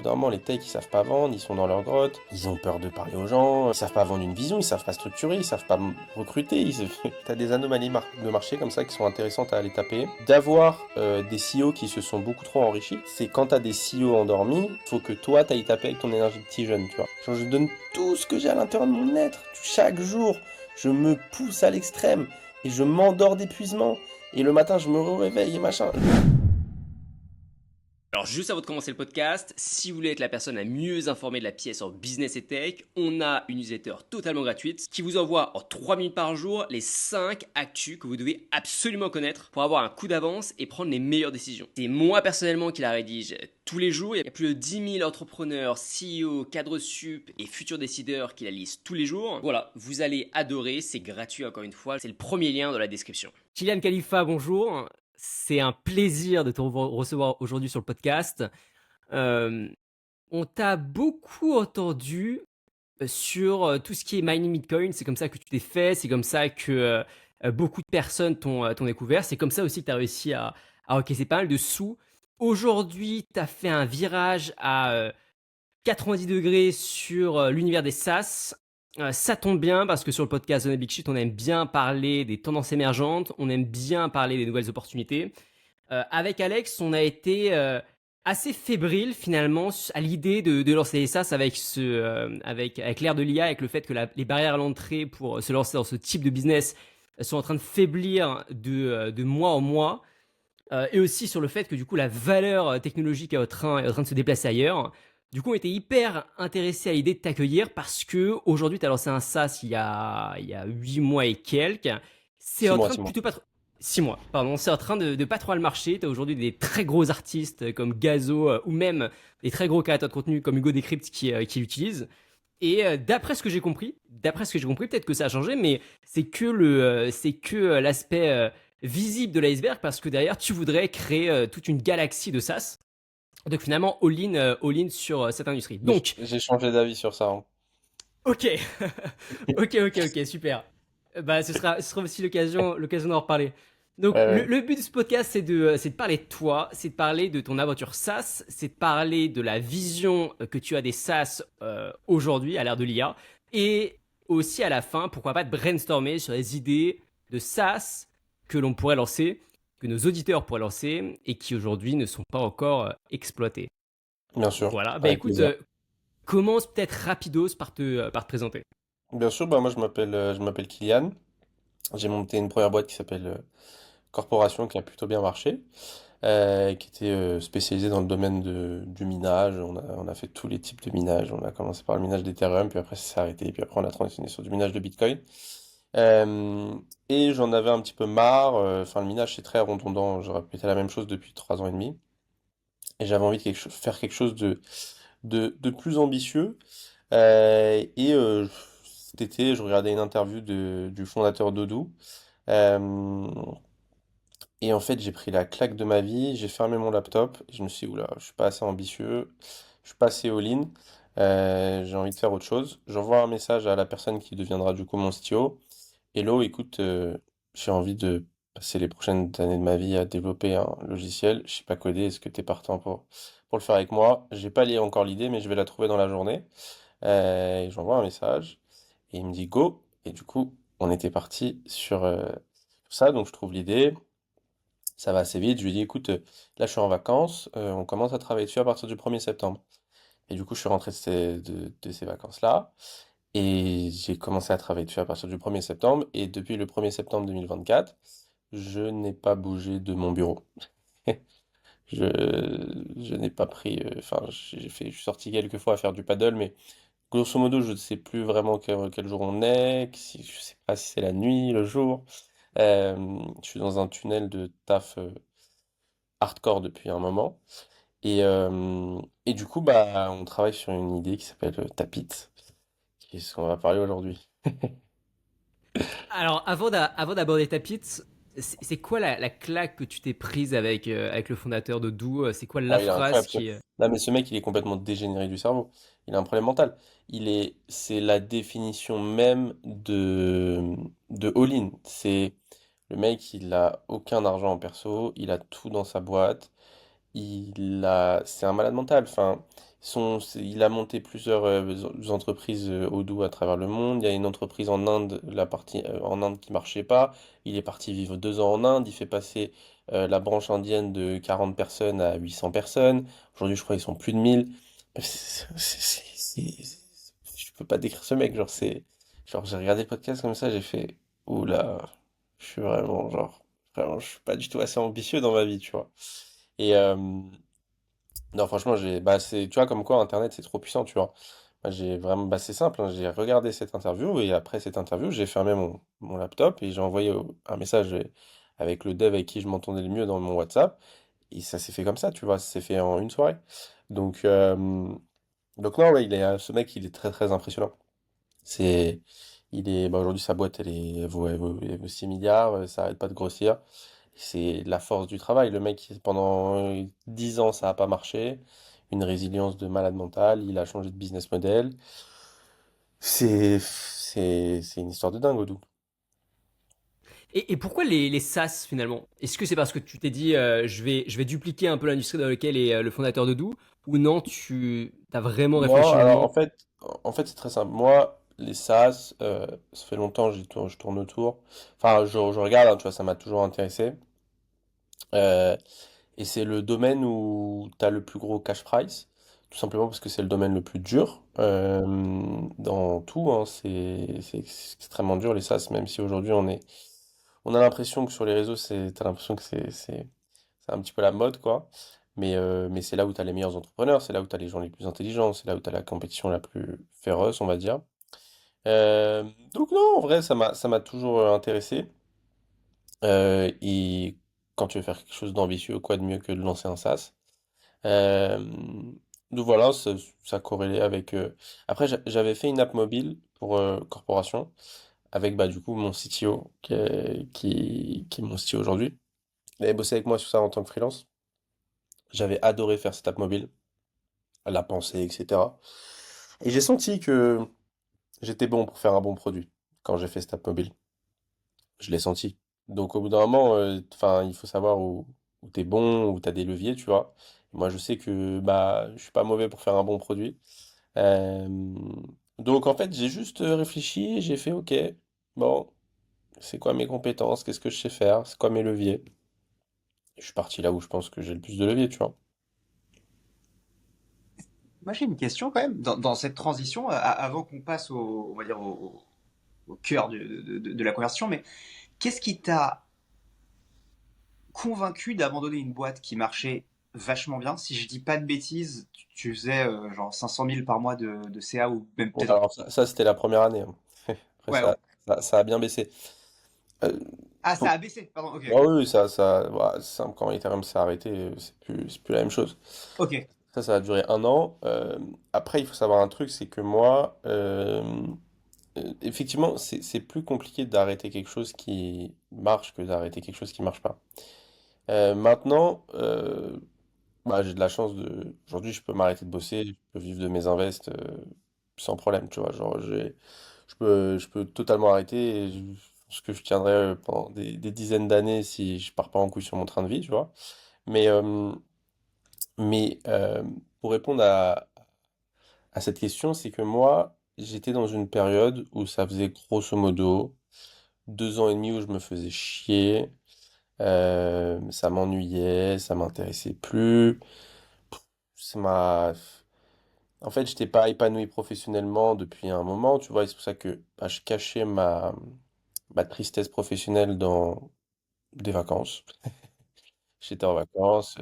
d'un moment, les techs, ils savent pas vendre, ils sont dans leur grotte, ils ont peur de parler aux gens, ils savent pas vendre une vision, ils savent pas structurer, ils savent pas recruter. T'as des anomalies de marché comme ça qui sont intéressantes à aller taper. D'avoir des CEO qui se sont beaucoup trop enrichis, c'est quand t'as des CEO endormis, faut que toi, t'ailles taper avec ton énergie de petit jeune, tu vois. Genre, je donne tout ce que j'ai à l'intérieur de mon être. Chaque jour, je me pousse à l'extrême et je m'endors d'épuisement. Et le matin, je me réveille et machin. Alors juste avant de commencer le podcast, si vous voulez être la personne la mieux informée de la pièce en business et tech, on a une newsletter totalement gratuite qui vous envoie en 3 minutes par jour les 5 actus que vous devez absolument connaître pour avoir un coup d'avance et prendre les meilleures décisions. C'est moi personnellement qui la rédige tous les jours. Il y a plus de 10 000 entrepreneurs, CEO, cadres sup et futurs décideurs qui la lisent tous les jours. Voilà, vous allez adorer, c'est gratuit encore une fois, c'est le premier lien dans la description. Kylian Khalifa, bonjour. C'est un plaisir de te recevoir aujourd'hui sur le podcast. Euh, on t'a beaucoup entendu sur tout ce qui est mining Bitcoin. C'est comme ça que tu t'es fait. C'est comme ça que beaucoup de personnes t'ont découvert. C'est comme ça aussi que tu as réussi à encaisser pas mal de sous. Aujourd'hui, tu as fait un virage à 90 degrés sur l'univers des SaaS. Ça tombe bien parce que sur le podcast The Big Shit, on aime bien parler des tendances émergentes, on aime bien parler des nouvelles opportunités. Avec Alex, on a été assez fébrile finalement à l'idée de lancer les SaaS avec l'ère de l'IA, avec le fait que les barrières à l'entrée pour se lancer dans ce type de business sont en train de faiblir de mois en mois. Et aussi sur le fait que du coup la valeur technologique est en train de se déplacer ailleurs. Du coup, on était hyper intéressés à l'idée de t'accueillir parce que aujourd'hui, tu as lancé un SaaS il y a 8 mois et quelques. C'est Six en mois, train six de mois. plutôt pas trop. 6 mois, pardon. C'est en train de pas trop le marché. Tu as aujourd'hui des très gros artistes comme Gazo ou même des très gros créateurs de contenu comme Hugo Decrypt qui l'utilisent. Et d'après ce que j'ai compris, peut-être que ça a changé, mais c'est que l'aspect visible de l'iceberg parce que derrière, tu voudrais créer toute une galaxie de SaaS. Donc finalement, all-in sur cette industrie. Donc, J'ai changé d'avis sur ça, hein. ok, ok, super. Bah, ce sera aussi l'occasion d'en reparler. Donc, Ouais, le, ouais. le but de ce podcast, c'est de parler de toi, c'est de parler de ton aventure SaaS, c'est de parler de la vision que tu as des SaaS aujourd'hui à l'ère de l'IA, et aussi à la fin, pourquoi pas de brainstormer sur les idées de SaaS que l'on pourrait lancer, que nos auditeurs pourraient lancer, et qui aujourd'hui ne sont pas encore exploitées. Bien sûr, Voilà, bah avec écoute, plaisir. commence peut-être rapidos par te présenter. Bien sûr, bah moi je m'appelle Kylian. J'ai monté une première boîte qui s'appelle Corporation qui a plutôt bien marché, qui était spécialisée dans le domaine du minage. On a fait tous les types de minage. On a commencé par le minage d'Ethereum, puis après ça s'est arrêté, puis après on a transitionné sur du minage de Bitcoin. Euh, et j'en avais un petit peu marre. Enfin, le minage c'est très redondant. Je répétais la même chose depuis 3 ans et demi. Et j'avais envie de faire quelque chose de plus ambitieux. Et cet été, je regardais une interview du fondateur d'Odoo. Euh, et en fait, j'ai pris la claque de ma vie, j'ai fermé mon laptop, et je me suis dit, oula, je suis pas assez ambitieux, je suis pas assez all-in, j'ai envie de faire autre chose. J'envoie un message à la personne qui deviendra du coup mon CTO. Hello, écoute, j'ai envie de passer les prochaines années de ma vie à développer un logiciel. Je sais pas coder, est-ce que tu es partant pour le faire avec moi? J'ai pas encore l'idée, mais je vais la trouver dans la journée. Et j'envoie un message et il me dit go. Et du coup, on était parti sur ça. Donc je trouve l'idée, ça va assez vite. Je lui dis écoute, là je suis en vacances, on commence à travailler dessus à partir du 1er septembre. Et du coup, je suis rentré de ces vacances-là. Et j'ai commencé à travailler dessus à partir du 1er septembre. Et depuis le 1er septembre 2024, je n'ai pas bougé de mon bureau. Je, je n'ai pas pris. Enfin, je suis sorti quelques fois à faire du paddle, mais grosso modo, je ne sais plus vraiment quel jour on est, si, je sais pas si c'est la nuit, le jour. Je suis dans un tunnel de taf hardcore depuis un moment. Et du coup, bah, on travaille sur une idée qui s'appelle Tapit, qui est ce qu'on va parler aujourd'hui. Alors, avant d'aborder ta pizza, c'est quoi la claque que tu t'es prise avec le fondateur de Doo? C'est quoi la Ah, il est phrase incroyable. qui... Non, mais ce mec, il est complètement dégénéré du cerveau. Il a un problème mental. C'est la définition même de all-in. C'est le mec, il a aucun argent en perso, il a tout dans sa boîte. C'est un malade mental. Enfin, Il a monté plusieurs entreprises Odoo à travers le monde. Il y a une entreprise en Inde, la partie en Inde qui marchait pas. Il est parti vivre 2 ans en Inde. Il fait passer la branche indienne de 40 personnes à 800 personnes. Aujourd'hui, je crois qu'ils sont plus de 1000. Je peux pas décrire ce mec. Genre, j'ai regardé le podcast comme ça, j'ai fait, oula, je suis vraiment, je suis pas du tout assez ambitieux dans ma vie, tu vois. Et, non, franchement, tu vois, comme quoi Internet c'est trop puissant, tu vois. Moi, c'est simple, hein, j'ai regardé cette interview et après cette interview, j'ai fermé mon laptop et j'ai envoyé un message avec le dev avec qui je m'entendais le mieux dans mon WhatsApp et ça s'est fait comme ça, tu vois, ça s'est fait en une soirée. Donc, euh, donc non, ouais, ce mec, il est très très impressionnant. C'est, Aujourd'hui sa boîte, elle vaut 6 milliards, ça arrête pas de grossir. C'est la force du travail. Le mec, pendant 10 ans, ça n'a pas marché. Une résilience de malade mental. Il a changé de business model. C'est une histoire de dingue, Odoo. Et pourquoi les SaaS finalement? Est-ce que c'est parce que tu t'es dit je vais dupliquer un peu l'industrie dans laquelle est le fondateur de Do ou non, tu as vraiment Non, réfléchi alors longuement? en fait, c'est très simple. Moi, les SaaS, ça fait longtemps je tourne autour. Enfin, je regarde, hein, tu vois, ça m'a toujours intéressé. Euh, et c'est le domaine où tu as le plus gros cash price, tout simplement parce que c'est le domaine le plus dur dans tout, hein, c'est extrêmement dur les SaaS, même si aujourd'hui on a l'impression que sur les réseaux, t'as l'impression que c'est un petit peu la mode, quoi. Mais c'est là où tu as les meilleurs entrepreneurs, c'est là où tu as les gens les plus intelligents, c'est là où tu as la compétition la plus féroce, on va dire. Euh, donc non, en vrai, ça m'a toujours intéressé. Et quand tu veux faire quelque chose d'ambitieux, quoi de mieux que de lancer un SaaS? Euh, donc voilà, ça corrélait avec. Après, j'avais fait une app mobile pour corporation avec bah, du coup mon CTO qui est mon CTO aujourd'hui. Il avait bossé avec moi sur ça en tant que freelance. J'avais adoré faire cette app mobile, la penser, etc. Et j'ai senti que j'étais bon pour faire un bon produit quand j'ai fait cette app mobile. Je l'ai senti. Donc au bout d'un moment, enfin, il faut savoir où t'es bon, où t'as des leviers, tu vois. Moi, je sais que bah, je suis pas mauvais pour faire un bon produit. Euh, donc en fait, j'ai juste réfléchi et j'ai fait, ok, bon, c'est quoi mes compétences, qu'est-ce que je sais faire, c'est quoi mes leviers. Je suis parti là où je pense que j'ai le plus de leviers, tu vois. Moi, j'ai une question quand même. Dans cette transition, avant qu'on passe on va dire au cœur de la conversation, mais qu'est-ce qui t'a convaincu d'abandonner une boîte qui marchait vachement bien? Si je dis pas de bêtises, tu faisais genre 500 000 par mois de CA ou même Bon, peut-être. alors ça, c'était la première année, hein. Après, Ouais, ouais. ça a bien baissé. Euh, Ah, ça faut- a baissé, pardon, ok, Ah ok. oui, voilà, c'est simple, quand Ethereum s'est arrêté, c'est plus la même chose. Ok. Ça a duré 1 an. Après, il faut savoir un truc, c'est que moi, effectivement, c'est plus compliqué d'arrêter quelque chose qui marche que d'arrêter quelque chose qui marche pas. Maintenant, bah, j'ai de la chance Aujourd'hui, je peux m'arrêter de bosser, je peux vivre de mes invests sans problème, tu vois. Genre, je peux totalement arrêter et je pense que je tiendrai pendant des dizaines d'années si je pars pas en couille sur mon train de vie, tu vois. Mais, euh, mais pour répondre à cette question, c'est que moi, j'étais dans une période où ça faisait grosso modo 2 ans et demi où je me faisais chier, ça m'ennuyait, ça m'intéressait plus. Ça m'a... En fait, j'étais pas épanoui professionnellement depuis un moment, tu vois, et c'est pour ça que bah, je cachais ma tristesse professionnelle dans des vacances. J'étais en vacances,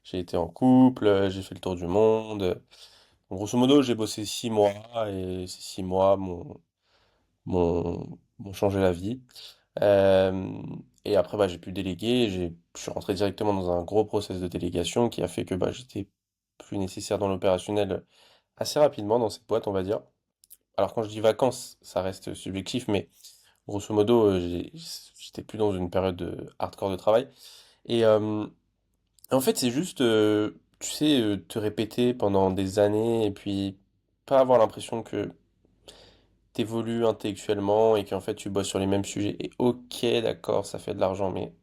j'ai été en couple, j'ai fait le tour du monde. Grosso modo, j'ai bossé 6 mois et ces 6 mois m'ont changé la vie. Euh, et après, bah, j'ai pu déléguer. Je suis rentré directement dans un gros process de délégation qui a fait que bah, j'étais plus nécessaire dans l'opérationnel assez rapidement dans cette boîte, on va dire. Alors quand je dis vacances, ça reste subjectif, mais grosso modo, j'étais plus dans une période de hardcore de travail. Et en fait, c'est juste, tu sais, te répéter pendant des années et puis pas avoir l'impression que t'évolues intellectuellement et qu'en fait tu bosses sur les mêmes sujets. Et ok, d'accord, ça fait de l'argent, mais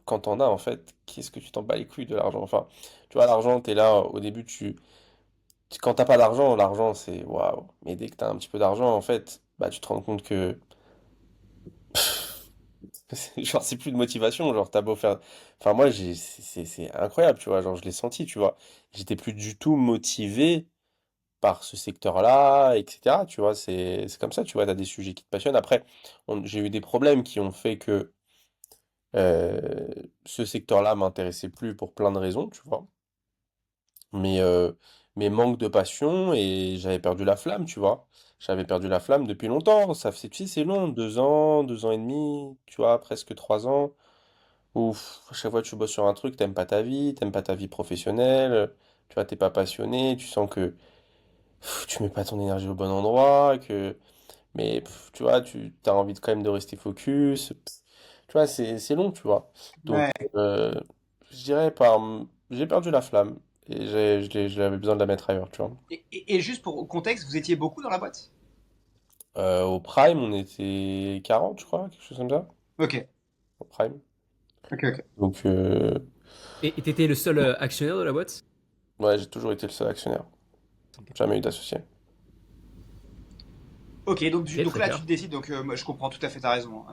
quand t'en as, en fait, qu'est-ce que tu t'en bats les couilles de l'argent? Enfin, tu vois, l'argent, t'es là, au début, quand t'as pas d'argent, l'argent c'est waouh. Mais dès que t'as un petit peu d'argent, en fait, bah tu te rends compte que genre c'est plus de motivation. Genre t'as beau faire. Enfin moi c'est incroyable, tu vois. Genre je l'ai senti, tu vois. J'étais plus du tout motivé par ce secteur-là, etc. Tu vois, c'est comme ça, tu vois, t'as des sujets qui te passionnent. Après, j'ai eu des problèmes qui ont fait que euh, ce secteur-là m'intéressait plus pour plein de raisons, tu vois. Mais manque de passion et j'avais perdu la flamme, tu vois. J'avais perdu la flamme depuis longtemps. Ça fait, tu sais, c'est long, 2 ans, 2 ans et demi, tu vois, presque 3 ans. Ouf, à chaque fois que tu bosses sur un truc, t'aimes pas ta vie professionnelle, tu vois, t'es pas passionné, tu sens que tu mets pas ton énergie au bon endroit, mais tu vois, tu as envie quand même de rester focus. Tu vois, c'est long, tu vois. Donc, Ouais. je dirais j'ai perdu la flamme et j'avais besoin de la mettre ailleurs, tu vois. Et juste pour contexte, vous étiez beaucoup dans la boîte? Au Prime, on était 40, je crois, quelque chose comme ça. Ok, Au Prime. ok, ok. Donc, Et t'étais le seul actionnaire de la boîte? ouais, j'ai toujours été le seul actionnaire. Jamais eu d'associé. Ok, Ok, donc très là tu clair. te décides, donc moi je comprends tout à fait ta raison,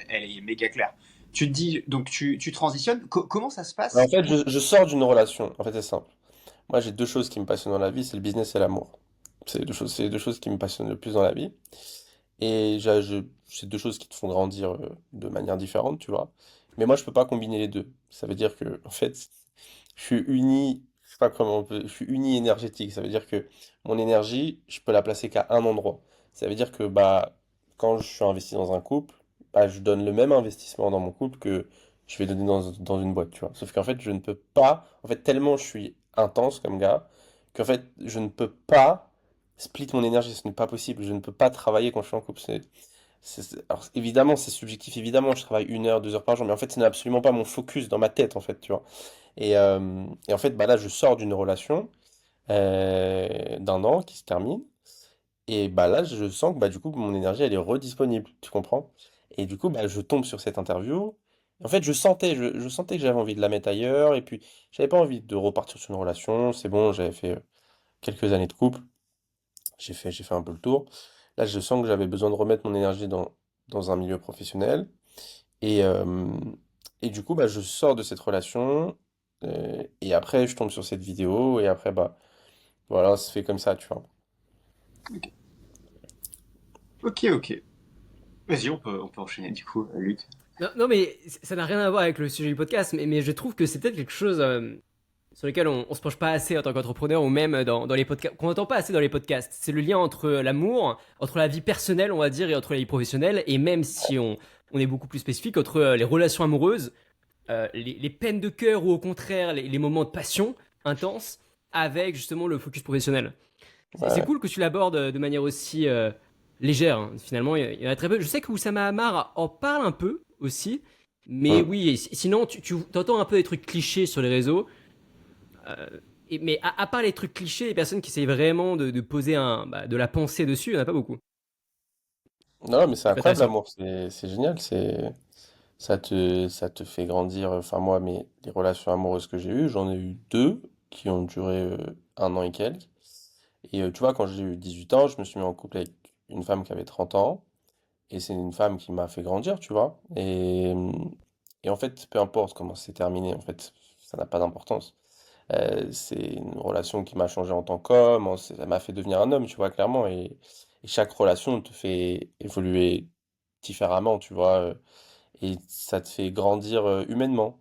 elle est méga claire. Tu te dis, donc tu transitionnes, comment ça se En passe? fait, je sors d'une relation. En fait, c'est simple. Moi, j'ai deux choses qui me passionnent dans la vie, c'est le business et l'amour. C'est les deux choses qui me passionnent le plus dans la vie. Et c'est deux choses qui te font grandir de manière différente, tu vois. Mais moi, je peux pas combiner les deux. Ça veut dire que, en fait, je suis uni, je sais pas comment je suis uni énergétique. Ça veut dire que mon énergie, je peux la placer qu'à un endroit. Ça veut dire que, bah, quand je suis investi dans un couple, bah, je donne le même investissement dans mon couple que je vais donner dans une boîte, tu vois. Sauf qu'en fait, je ne peux pas, en fait, tellement je suis intense comme gars, qu'en fait, je ne peux pas split mon énergie, ce n'est pas possible. Je ne peux pas travailler quand je suis en couple. Alors, évidemment, c'est subjectif, évidemment, je travaille 1 heure, 2 heures par jour, mais en fait, ce n'est absolument pas mon focus dans ma tête, en fait, tu vois. Et en fait, bah là, je sors d'une relation d'1 an qui se termine, et bah là, je sens que bah, du coup, mon énergie, elle est redisponible, tu comprends? Et du coup, bah, je tombe sur cette interview. En fait, je sentais que j'avais envie de la mettre ailleurs, et puis, j'avais pas envie de repartir sur une relation, c'est bon, j'avais fait quelques années de couple. J'ai fait un peu le tour. Là, je sens que j'avais besoin de remettre mon énergie dans un milieu professionnel. Et, euh, et du coup, bah, je sors de cette relation. Et après, je tombe sur cette vidéo. Et après, bah, voilà, ça se fait comme ça, tu vois. Ok, ok. Vas-y, on peut enchaîner du coup, Luc. Non, non, mais ça n'a rien à voir avec le sujet du podcast, mais je trouve que c'est peut-être quelque chose sur lequel on se penche pas assez en tant qu'entrepreneur ou même dans les podcasts, qu'on n'entend pas assez dans les podcasts. C'est le lien entre l'amour, entre la vie personnelle, on va dire, et entre la vie professionnelle, et même si on est beaucoup plus spécifique, entre les relations amoureuses, les peines de cœur ou au contraire les moments de passion intense avec justement le focus professionnel. C'est Ouais. cool que tu l'abordes de manière aussi légère, hein. Finalement, il y en a très peu. Je sais que Oussama Hamar en parle un peu aussi. Mais Mm. oui, sinon, tu entends un peu des trucs clichés sur les réseaux. euh, mais à part les trucs clichés, les personnes qui essayent vraiment de poser de la pensée dessus, il n'y en a pas beaucoup. Non, mais c'est Donc incroyable, intéressant. l'amour. C'est génial. Ça te fait grandir. Enfin, moi, les relations amoureuses que j'ai eues, j'en ai eu deux qui ont duré 1 an et quelques. Et tu vois, quand j'ai eu 18 ans, je me suis mis en couple avec une femme qui avait 30 ans. Et c'est une femme qui m'a fait grandir, tu vois. Et en fait, peu importe comment c'est terminé, en fait, ça n'a pas d'importance. C'est une relation qui m'a changé en tant qu'homme, ça m'a fait devenir un homme, tu vois, clairement. Et chaque relation te fait évoluer différemment, tu vois. Et ça te fait grandir humainement.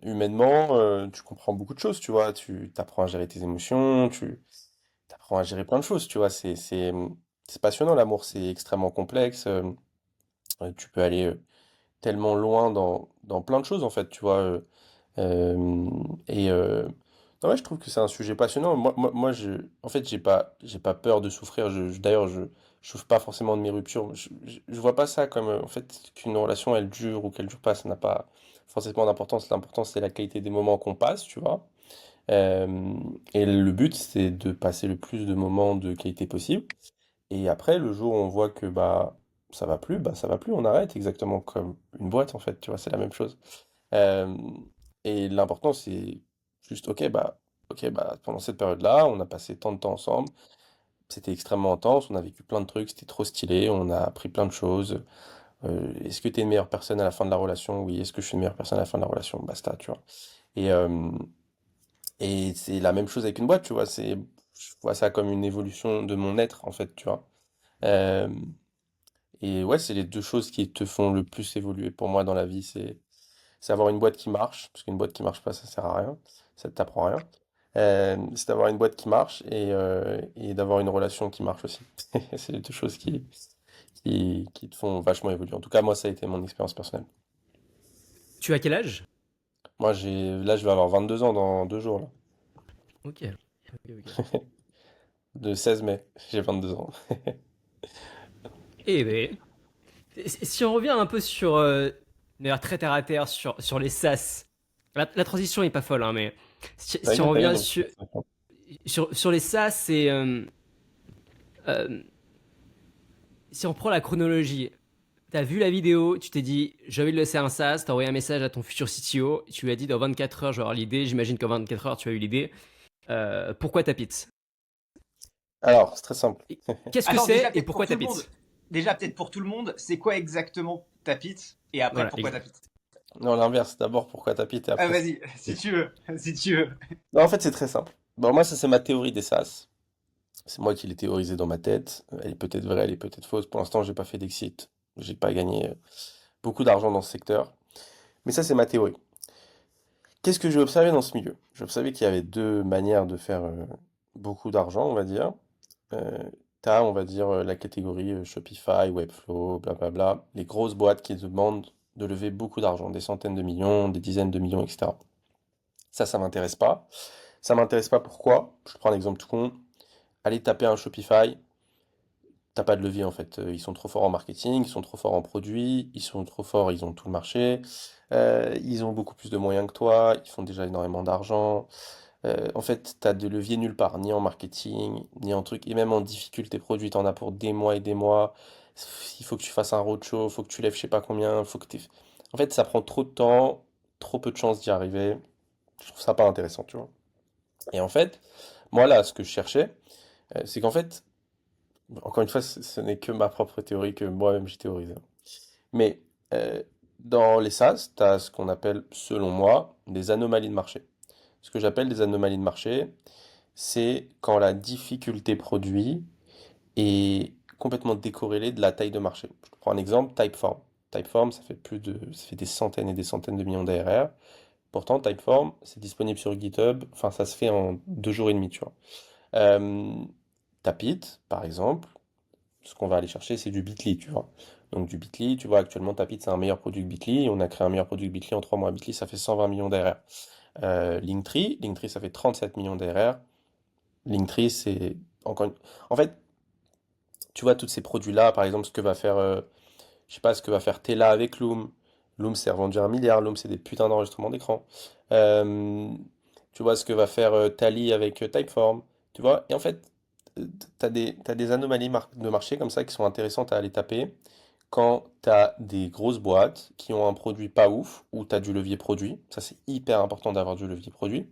Humainement, tu comprends beaucoup de choses, tu vois. Tu t'apprends à gérer tes émotions, tu t'apprends à gérer plein de choses, tu vois. C'est passionnant, l'amour, c'est extrêmement complexe. Tu peux aller tellement loin dans plein de choses, en fait, tu vois. Euh, et non, ouais, je trouve que c'est un sujet passionnant. Moi, en fait, j'ai pas peur de souffrir. D'ailleurs, je souffre pas forcément de mes ruptures. Je vois pas ça comme, en fait, qu'une relation, elle dure ou qu'elle dure pas. Ça n'a pas forcément d'importance. L'important, c'est la qualité des moments qu'on passe, tu vois. Euh, et le but, c'est de passer le plus de moments de qualité possible. Et après, le jour où on voit que bah ça va plus, on arrête, exactement comme une boîte en fait, tu vois, c'est la même chose. Euh, et l'important c'est juste, ok, bah ok, bah, pendant cette période-là, on a passé tant de temps ensemble, c'était extrêmement intense, on a vécu plein de trucs, c'était trop stylé, on a appris plein de choses. Est-ce que tu es une meilleure personne à la fin de la relation? Oui. Est-ce que je suis une meilleure personne à la fin de la relation? Basta, tu vois. Et, euh, et c'est la même chose avec une boîte, tu vois. Je vois ça comme une évolution de mon être, en fait, tu vois. Euh, et ouais, c'est les deux choses qui te font le plus évoluer pour moi dans la vie. C'est avoir une boîte qui marche, parce qu'une boîte qui marche pas, ça sert à rien, ça ne t'apprend rien. C'est d'avoir une boîte qui marche et d'avoir une relation qui marche aussi. C'est les deux choses qui te font vachement évoluer. En tout cas, moi, ça a été mon expérience personnelle. Tu as quel âge? Moi, là, je vais avoir 22 ans dans 2 jours, là. Ok. Ok, ok. Le 16 mai, j'ai 22 ans. Eh ben, si on revient un peu sur, de manière très terre à terre, sur les SaaS, la transition est pas folle, hein, mais si on T'inquiète, revient t'inquiète, sur, donc, sur les SaaS, euh, si on prend la chronologie, t'as vu la vidéo, tu t'es dit, j'ai envie de lancer un SaaS, t'as envoyé un message à ton futur CTO, tu lui as dit dans 24 heures, je vais avoir l'idée, j'imagine qu'en 24 heures, tu as eu l'idée. Pourquoi Tapit? Alors, c'est très simple. Et qu'est-ce que Attends, déjà c'est et peut-être pour pourquoi tout le monde. Tapit? Déjà peut-être pour tout le monde, c'est quoi exactement Tapit et après Voilà, pourquoi Tapit? Non, l'inverse. D'abord, pourquoi tapis et Ah, après. vas-y, si tu veux, si tu veux. Non, en fait, c'est très simple. Bon, moi, ça, c'est ma théorie des SaaS. C'est moi qui l'ai théorisée dans ma tête. Elle est peut-être vraie, elle est peut-être fausse. Pour l'instant, j'ai pas fait d'exit. J'ai pas gagné beaucoup d'argent dans ce secteur. Mais ça, c'est ma théorie. Qu'est-ce que j'ai observé dans ce milieu? J'ai observé qu'il y avait deux manières de faire beaucoup d'argent, on va dire. Euh, T'as, on va dire, la catégorie Shopify, Webflow, blablabla, les grosses boîtes qui demandent de lever beaucoup d'argent, des centaines de millions, des dizaines de millions, etc. Ça m'intéresse pas. Ça m'intéresse pas pourquoi? Je prends un exemple tout con. Allez taper un Shopify, t'as pas de levier en fait. Ils sont trop forts en marketing, ils sont trop forts en produits, ils sont trop forts, ils ont tout le marché, ils ont beaucoup plus de moyens que toi, ils font déjà énormément d'argent. En fait, t'as de levier nulle part, ni en marketing, ni en truc, et même en difficulté produit, t'en as pour des mois et des mois. Il faut que tu fasses un roadshow, il faut que tu lèves je sais pas combien, faut que t'aies... En fait, ça prend trop de temps, trop peu de chances d'y arriver. Je trouve ça pas intéressant, tu vois. Et en fait, moi là, ce que je cherchais, c'est qu'en fait, encore une fois, ce n'est que ma propre théorie que moi-même j'ai théorisée. Mais euh, dans les SaaS, tu as ce qu'on appelle, selon moi, des anomalies de marché. Ce que j'appelle des anomalies de marché, c'est quand la difficulté produit est complètement décorrélée de la taille de marché. Je te prends un exemple, Typeform. Typeform, ça fait des centaines et des centaines de millions d'ARR. Pourtant, Typeform, c'est disponible sur GitHub. Enfin, ça se fait en 2 jours et demi, tu vois. Euh, Tapit, par exemple, ce qu'on va aller chercher, c'est du Bitly, tu vois. Donc du Bitly, tu vois, actuellement, Tapit, c'est un meilleur produit que Bitly. On a créé un meilleur produit que Bitly en 3 mois. Bitly, ça fait 120 millions d'ARR. Linktree, ça fait 37 millions d'ARR. Linktree, c'est encore une... En fait, tu vois, tous ces produits-là, par exemple, ce que va faire, je sais pas, ce que va faire Tela avec Loom. Loom, c'est revendu à 1 milliard. Loom, c'est des putains d'enregistrements d'écran. Euh, Tu vois, ce que va faire Tally avec Typeform. Tu vois, et en fait, t'as des anomalies de marché comme ça qui sont intéressantes à aller taper quand t'as des grosses boîtes qui ont un produit pas ouf ou t'as du levier produit. Ça, c'est hyper important d'avoir du levier produit.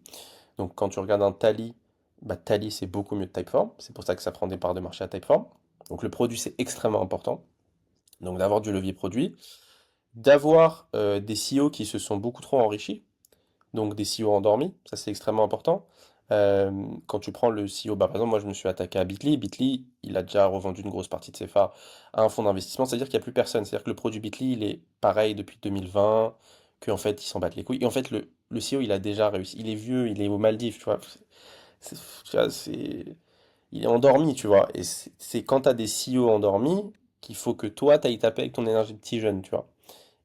Donc, quand tu regardes un Tally, bah, Tally, c'est beaucoup mieux que Typeform. C'est pour ça que ça prend des parts de marché à Typeform. Donc, le produit, c'est extrêmement important. Donc, d'avoir du levier produit, d'avoir des CEO qui se sont beaucoup trop enrichis, donc des CEO endormis, ça c'est extrêmement important. Euh, Quand tu prends le CEO, bah, par exemple, moi je me suis attaqué à Bitly. Bitly, il a déjà revendu une grosse partie de ses parts à un fonds d'investissement, c'est-à-dire qu'il n'y a plus personne. C'est-à-dire que le produit Bitly, il est pareil depuis 2020, qu'en fait, ils s'en battent les couilles. Et en fait, le CEO, il a déjà réussi. Il est vieux, il est aux Maldives, tu vois. Tu vois, il est endormi, tu vois. Et c'est quand tu as des CEO endormis qu'il faut que toi, tu ailles taper avec ton énergie de petit jeune, tu vois.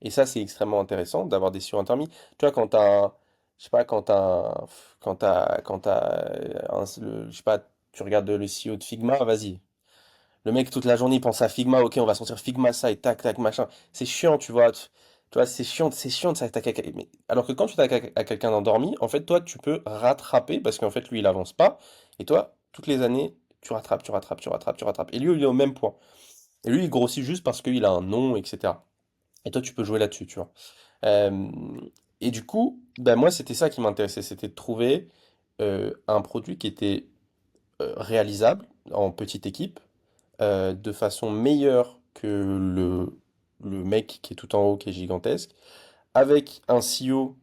Et ça, c'est extrêmement intéressant d'avoir des silos intermis. Tu vois, quand t'as un, je sais pas, quand t'as je sais pas, tu regardes le CEO de Figma, vas-y. Le mec, toute la journée, il pense à Figma, ok, on va sortir Figma ça et tac, tac, machin. C'est chiant, tu vois. Tu vois, c'est chiant de s'attaquer à quelqu'un. Alors que quand tu t'attaques à quelqu'un d'endormi, en fait, toi, tu peux rattraper parce qu'en fait, lui, il avance pas. Et toi, toutes les années, tu rattrapes, tu rattrapes, tu rattrapes, tu rattrapes. Et lui, il est au même point. Et lui, il grossit juste parce qu'il a un nom, etc. Et toi, tu peux jouer là-dessus, tu vois. Euh, et du coup, ben moi, c'était ça qui m'intéressait, c'était de trouver. un produit qui était réalisable en petite équipe, de façon meilleure que le mec qui est tout en haut, qui est gigantesque, avec un CEO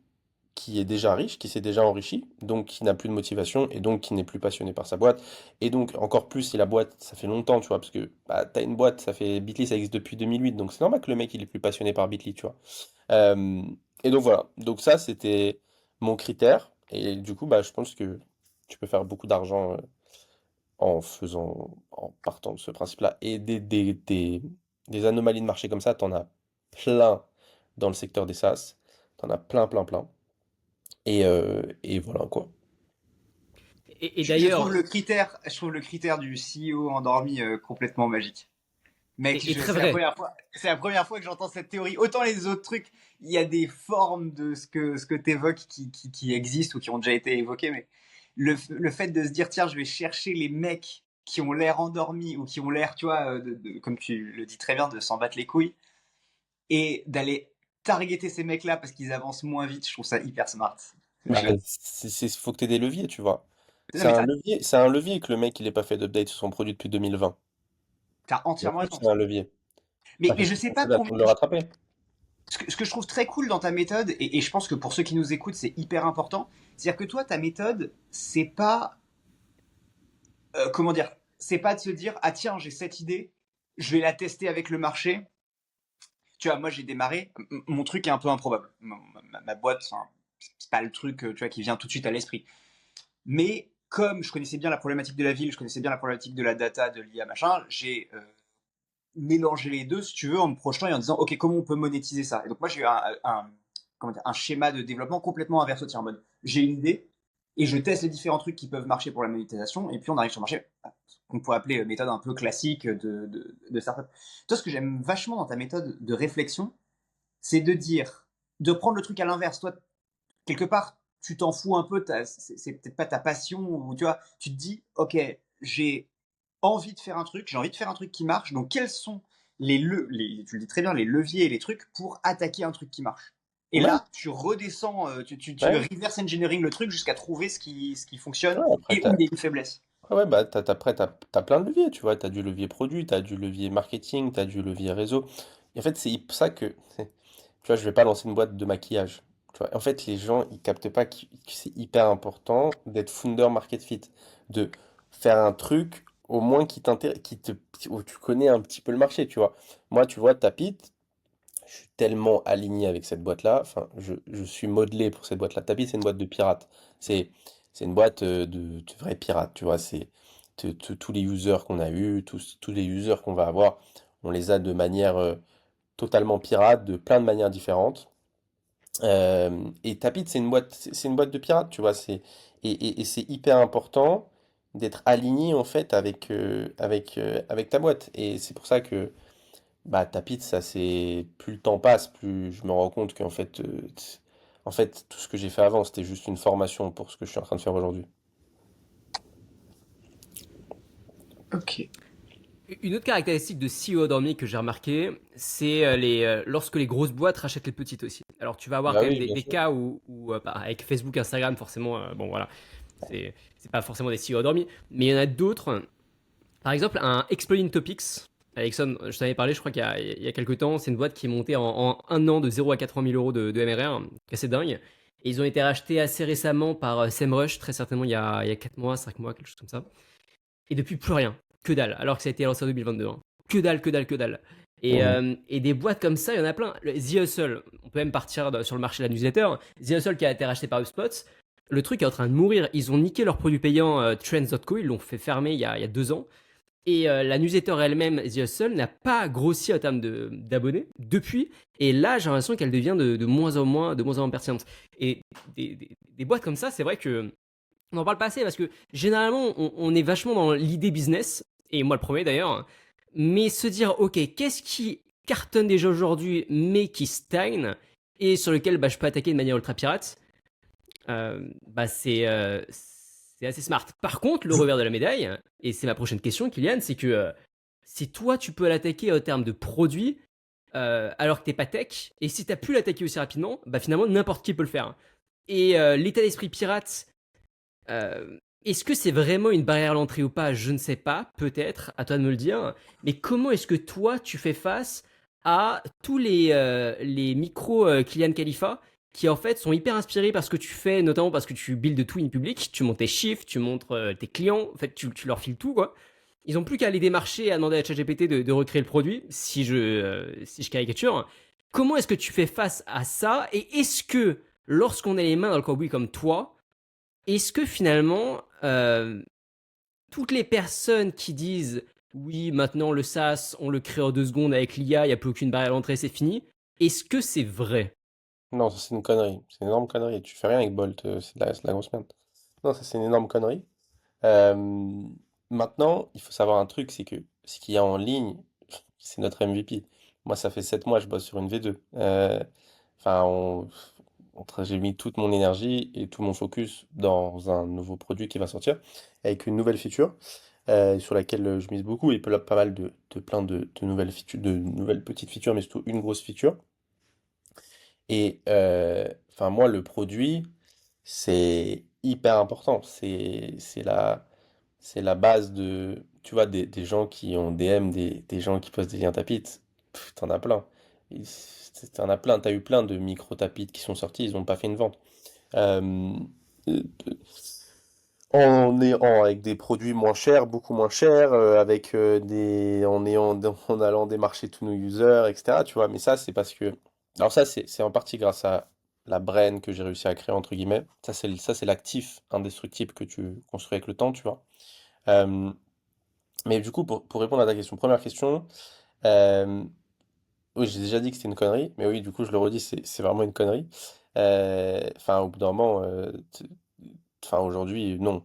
qui est déjà riche, qui s'est déjà enrichi, donc qui n'a plus de motivation et donc qui n'est plus passionné par sa boîte. Et donc encore plus si la boîte, ça fait longtemps, tu vois, parce que bah, t'as une boîte, ça fait Bitly, ça existe depuis 2008, donc c'est normal que le mec il est plus passionné par Bitly, tu vois. Euh, et donc voilà, donc ça c'était mon critère, et du coup bah je pense que tu peux faire beaucoup d'argent en partant de ce principe-là. Et des anomalies de marché comme ça, t'en as plein dans le secteur des SaaS, t'en as plein, plein, plein. Et voilà quoi. Et Je trouve d'ailleurs, le critère du CEO endormi complètement magique. Mec, et très c'est la vrai. première fois, c'est la première fois que j'entends cette théorie. Autant les autres trucs, il y a des formes de ce que tu évoques qui existent ou qui ont déjà été évoquées, mais le fait de se dire, tiens, je vais chercher les mecs qui ont l'air endormis ou qui ont l'air, tu vois, comme tu le dis très bien, de s'en battre les couilles et d'aller targeter ces mecs-là parce qu'ils avancent moins vite, je trouve ça hyper smart. Bah, faut que tu aies des leviers, tu vois. Non, mais C'est un levier que le mec il ait pas fait d'update sur son produit depuis 2020. t'as Bien entièrement sûr que raison. c'est un levier. Ça Mais fait je plus sais pas facile à combien. de le rattraper. Ce que je trouve très cool dans ta méthode, et je pense que pour ceux qui nous écoutent, c'est hyper important, c'est-à-dire que toi, ta méthode, c'est pas, comment dire, c'est pas de se dire, ah tiens, j'ai cette idée, je vais la tester avec le marché. Tu vois, moi, j'ai démarré, mon truc est un peu improbable. Ma boîte, enfin, c'est pas le truc, tu vois, qui vient tout de suite à l'esprit. Mais comme je connaissais bien la problématique de la ville, je connaissais bien la problématique de la data, de l'IA, machin, j'ai mélanger les deux, si tu veux, en me projetant et en disant, OK, comment on peut monétiser ça? Et donc, moi, j'ai eu comment dire, un schéma de développement complètement inverse au tien, en mode, j'ai une idée et je teste les différents trucs qui peuvent marcher pour la monétisation, et puis on arrive sur le marché, qu'on pourrait appeler méthode un peu classique de startup. Toi, ce que j'aime vachement dans ta méthode de réflexion, c'est de dire, de prendre le truc à l'inverse. Toi, quelque part, tu t'en fous un peu, c'est peut-être pas ta passion, ou tu vois, tu te dis, ok, j'ai envie de faire un truc, j'ai envie de faire un truc qui marche, donc quels sont tu le dis très bien, les leviers et les trucs pour attaquer un truc qui marche. Et Ouais, là, tu redescends, tu ouais. reverse engineering le truc jusqu'à trouver ce qui fonctionne Ouais, et où il y a une faiblesse. ouais, bah, t'as plein de leviers, tu vois. T'as du levier produit, t'as du levier marketing, t'as du levier réseau. Et en fait, c'est pour ça que, tu vois, je vais pas lancer une boîte de maquillage. Tu vois. En fait, les gens, ils captent pas que c'est hyper important d'être founder market fit, de faire un truc au moins qui t'intéresse, où tu connais un petit peu le marché, tu vois. Moi, tu vois, Tapit, je suis tellement aligné avec cette boîte-là. Enfin, je suis modelé pour cette boîte-là. Tapit, c'est une boîte de pirates. C'est, c'est une boîte de vrais pirates, tu vois. C'est tous les users qu'on a eu, tous les users qu'on va avoir, on les a de manière totalement pirate, de plein de manières différentes. Et Tapit, c'est une boîte de pirates, tu vois. Et c'est hyper important d'être aligné en fait avec ta boîte. Et c'est pour ça que bah, Tapit, ça c'est plus le temps passe, plus je me rends compte qu'en fait, en fait, tout ce que j'ai fait avant, c'était juste une formation pour ce que je suis en train de faire aujourd'hui. Ok. Une autre caractéristique de CEO endormi que j'ai remarqué, c'est lorsque les grosses boîtes rachètent les petites aussi. Alors tu vas avoir Bah quand même oui, bien des sûr. cas où bah, avec Facebook, Instagram, forcément, bon voilà, c'est pas forcément des CEO endormis, mais il y en a d'autres. Par exemple, un Exploding Topics, Alexon, je t'en avais parlé, je crois qu'il y a quelques temps, c'est une boîte qui est montée en un an de 0 à 80 000 euros de MRR, assez dingue. Et ils ont été rachetés assez récemment par SEMrush, très certainement il y a 4 mois, 5 mois, quelque chose comme ça. Et depuis, plus rien. Que dalle. Alors que ça a été lancé en 2022. Hein. Que dalle, que dalle, que dalle. Mhm. Et des boîtes comme ça, il y en a plein. The Hustle, on peut même partir sur le marché de la newsletter. The Hustle qui a été racheté par HubSpot. Le truc est en train de mourir. Ils ont niqué leur produit payant Trends.co. Ils l'ont fait fermer il y a 2 ans. Et la newsletter elle-même, The Hustle, n'a pas grossi en termes d'abonnés depuis. Et là, j'ai l'impression qu'elle devient de moins en moins, pertinente. Et des boîtes comme ça, c'est vrai que on n'en parle pas assez parce que généralement, on est vachement dans l'idée business, et moi le premier d'ailleurs, mais se dire, ok, qu'est-ce qui cartonne déjà aujourd'hui, mais qui stagne, et sur lequel bah, je peux attaquer de manière ultra pirate, bah, c'est assez smart. Par contre, le revers de la médaille, et c'est ma prochaine question, Kylian, c'est que si toi tu peux l'attaquer en termes de produits, alors que t'es pas tech, et si t'as pu l'attaquer aussi rapidement, bah finalement n'importe qui peut le faire. Et l'état d'esprit pirate Est-ce que c'est vraiment une barrière à l'entrée ou pas? Je ne sais pas, peut-être, à toi de me le dire. Mais comment est-ce que toi, tu fais face à tous les micros Kylian Khalifa qui en fait sont hyper inspirés par ce que tu fais, notamment parce que tu builds tout in public, tu montes tes chiffres, tu montres tes clients, en fait tu leur files tout quoi. Ils ont plus qu'à aller démarcher et à demander à ChatGPT de recréer le produit, si je caricature. Comment est-ce que tu fais face à ça? Et est-ce que lorsqu'on a les mains dans le cambouis comme toi, est-ce que finalement, toutes les personnes qui disent oui, maintenant le SaaS, on le crée en 2 secondes avec l'IA, il n'y a plus aucune barrière à l'entrée, c'est fini, est-ce que c'est vrai? Non, ça c'est une connerie. C'est une énorme connerie. Tu fais rien avec Bolt, c'est de la grosse merde. Non, ça c'est une énorme connerie. Euh, Maintenant, il faut savoir un truc, c'est que ce qu'il y a en ligne, c'est notre MVP. Moi, ça fait 7 mois, je bosse sur une V2. Enfin, j'ai mis toute mon énergie et tout mon focus dans un nouveau produit qui va sortir, avec une nouvelle feature, sur laquelle je mise beaucoup, et pas mal de plein de nouvelles features, de nouvelles petites features, mais surtout une grosse feature. Et enfin, moi, le produit, c'est hyper important. C'est la base de, tu vois, des gens qui ont DM, des gens qui postent des liens Tapit. T'en as plein. T'en as plein. T'as eu plein de micro Tapit qui sont sortis, ils n'ont pas fait une vente. Euh, euh, avec des produits moins chers, beaucoup moins chers, avec en allant démarcher tous nos users, etc. Tu vois, mais ça, c'est parce que. Alors, ça, c'est en partie grâce à la brain que j'ai réussi à créer, entre guillemets. Ça, c'est l'actif indestructible que tu construis avec le temps, tu vois. Euh, mais du coup, pour répondre à ta question, première question, euh, oui, j'ai déjà dit que c'était une connerie, mais oui, du coup, je le redis, c'est vraiment une connerie. Enfin, au bout d'un moment, enfin, aujourd'hui, non.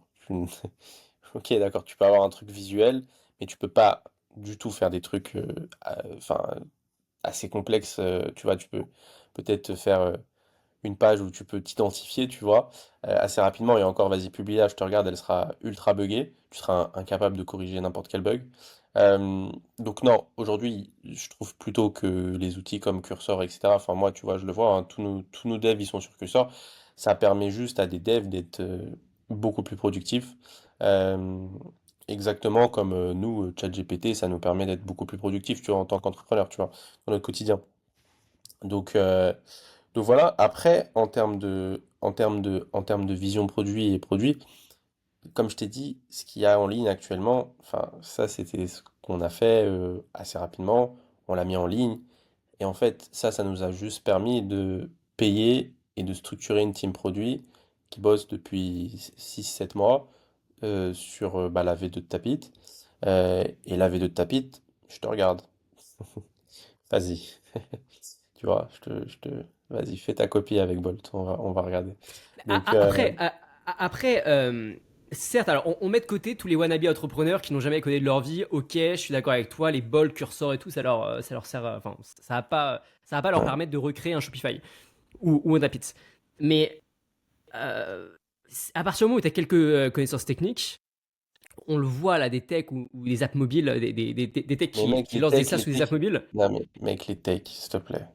Ok, d'accord, tu peux avoir un truc visuel, mais tu peux pas du tout faire des trucs enfin, assez complexes. Tu vois, tu peux peut-être faire une page où tu peux t'identifier, tu vois, assez rapidement. Et encore, vas-y, publie-la, je te regarde, elle sera ultra buggée. Tu seras incapable de corriger n'importe quel bug. Donc non, aujourd'hui, je trouve plutôt que les outils comme Cursor, etc. Enfin, moi, tu vois, je le vois, hein, tous nos devs, ils sont sur Cursor. Ça permet juste à des devs d'être beaucoup plus productifs. Euh, Exactement comme nous, ChatGPT, ça nous permet d'être beaucoup plus productifs, tu vois, en tant qu'entrepreneur, tu vois, dans notre quotidien. Donc, voilà. Après, en termes de vision produit et produit, comme je t'ai dit, ce qu'il y a en ligne actuellement, enfin, ça, c'était ce qu'on a fait assez rapidement. On l'a mis en ligne. Et en fait, ça nous a juste permis de payer et de structurer une team produit qui bosse depuis 6 7 mois sur bah, la V2 de Tapit. Et la V2 de Tapit, je te regarde. Vas-y. Tu vois, vas-y, fais ta copie avec Bolt. On va regarder. Donc, Après, certes, alors on met de côté tous les wannabe entrepreneurs qui n'ont jamais codé de leur vie. Ok, je suis d'accord avec toi, les bols, cursors et tout, ça leur sert, enfin, ça va pas leur permettre de recréer un Shopify ou un Tapit. Mais euh, à partir du moment où tu as quelques connaissances techniques, on le voit là, des techs ou des apps mobiles, des techs mais qui, mec, qui lancent des SaaS ou des apps mobiles. non mais mec, les techs, s'il te plaît.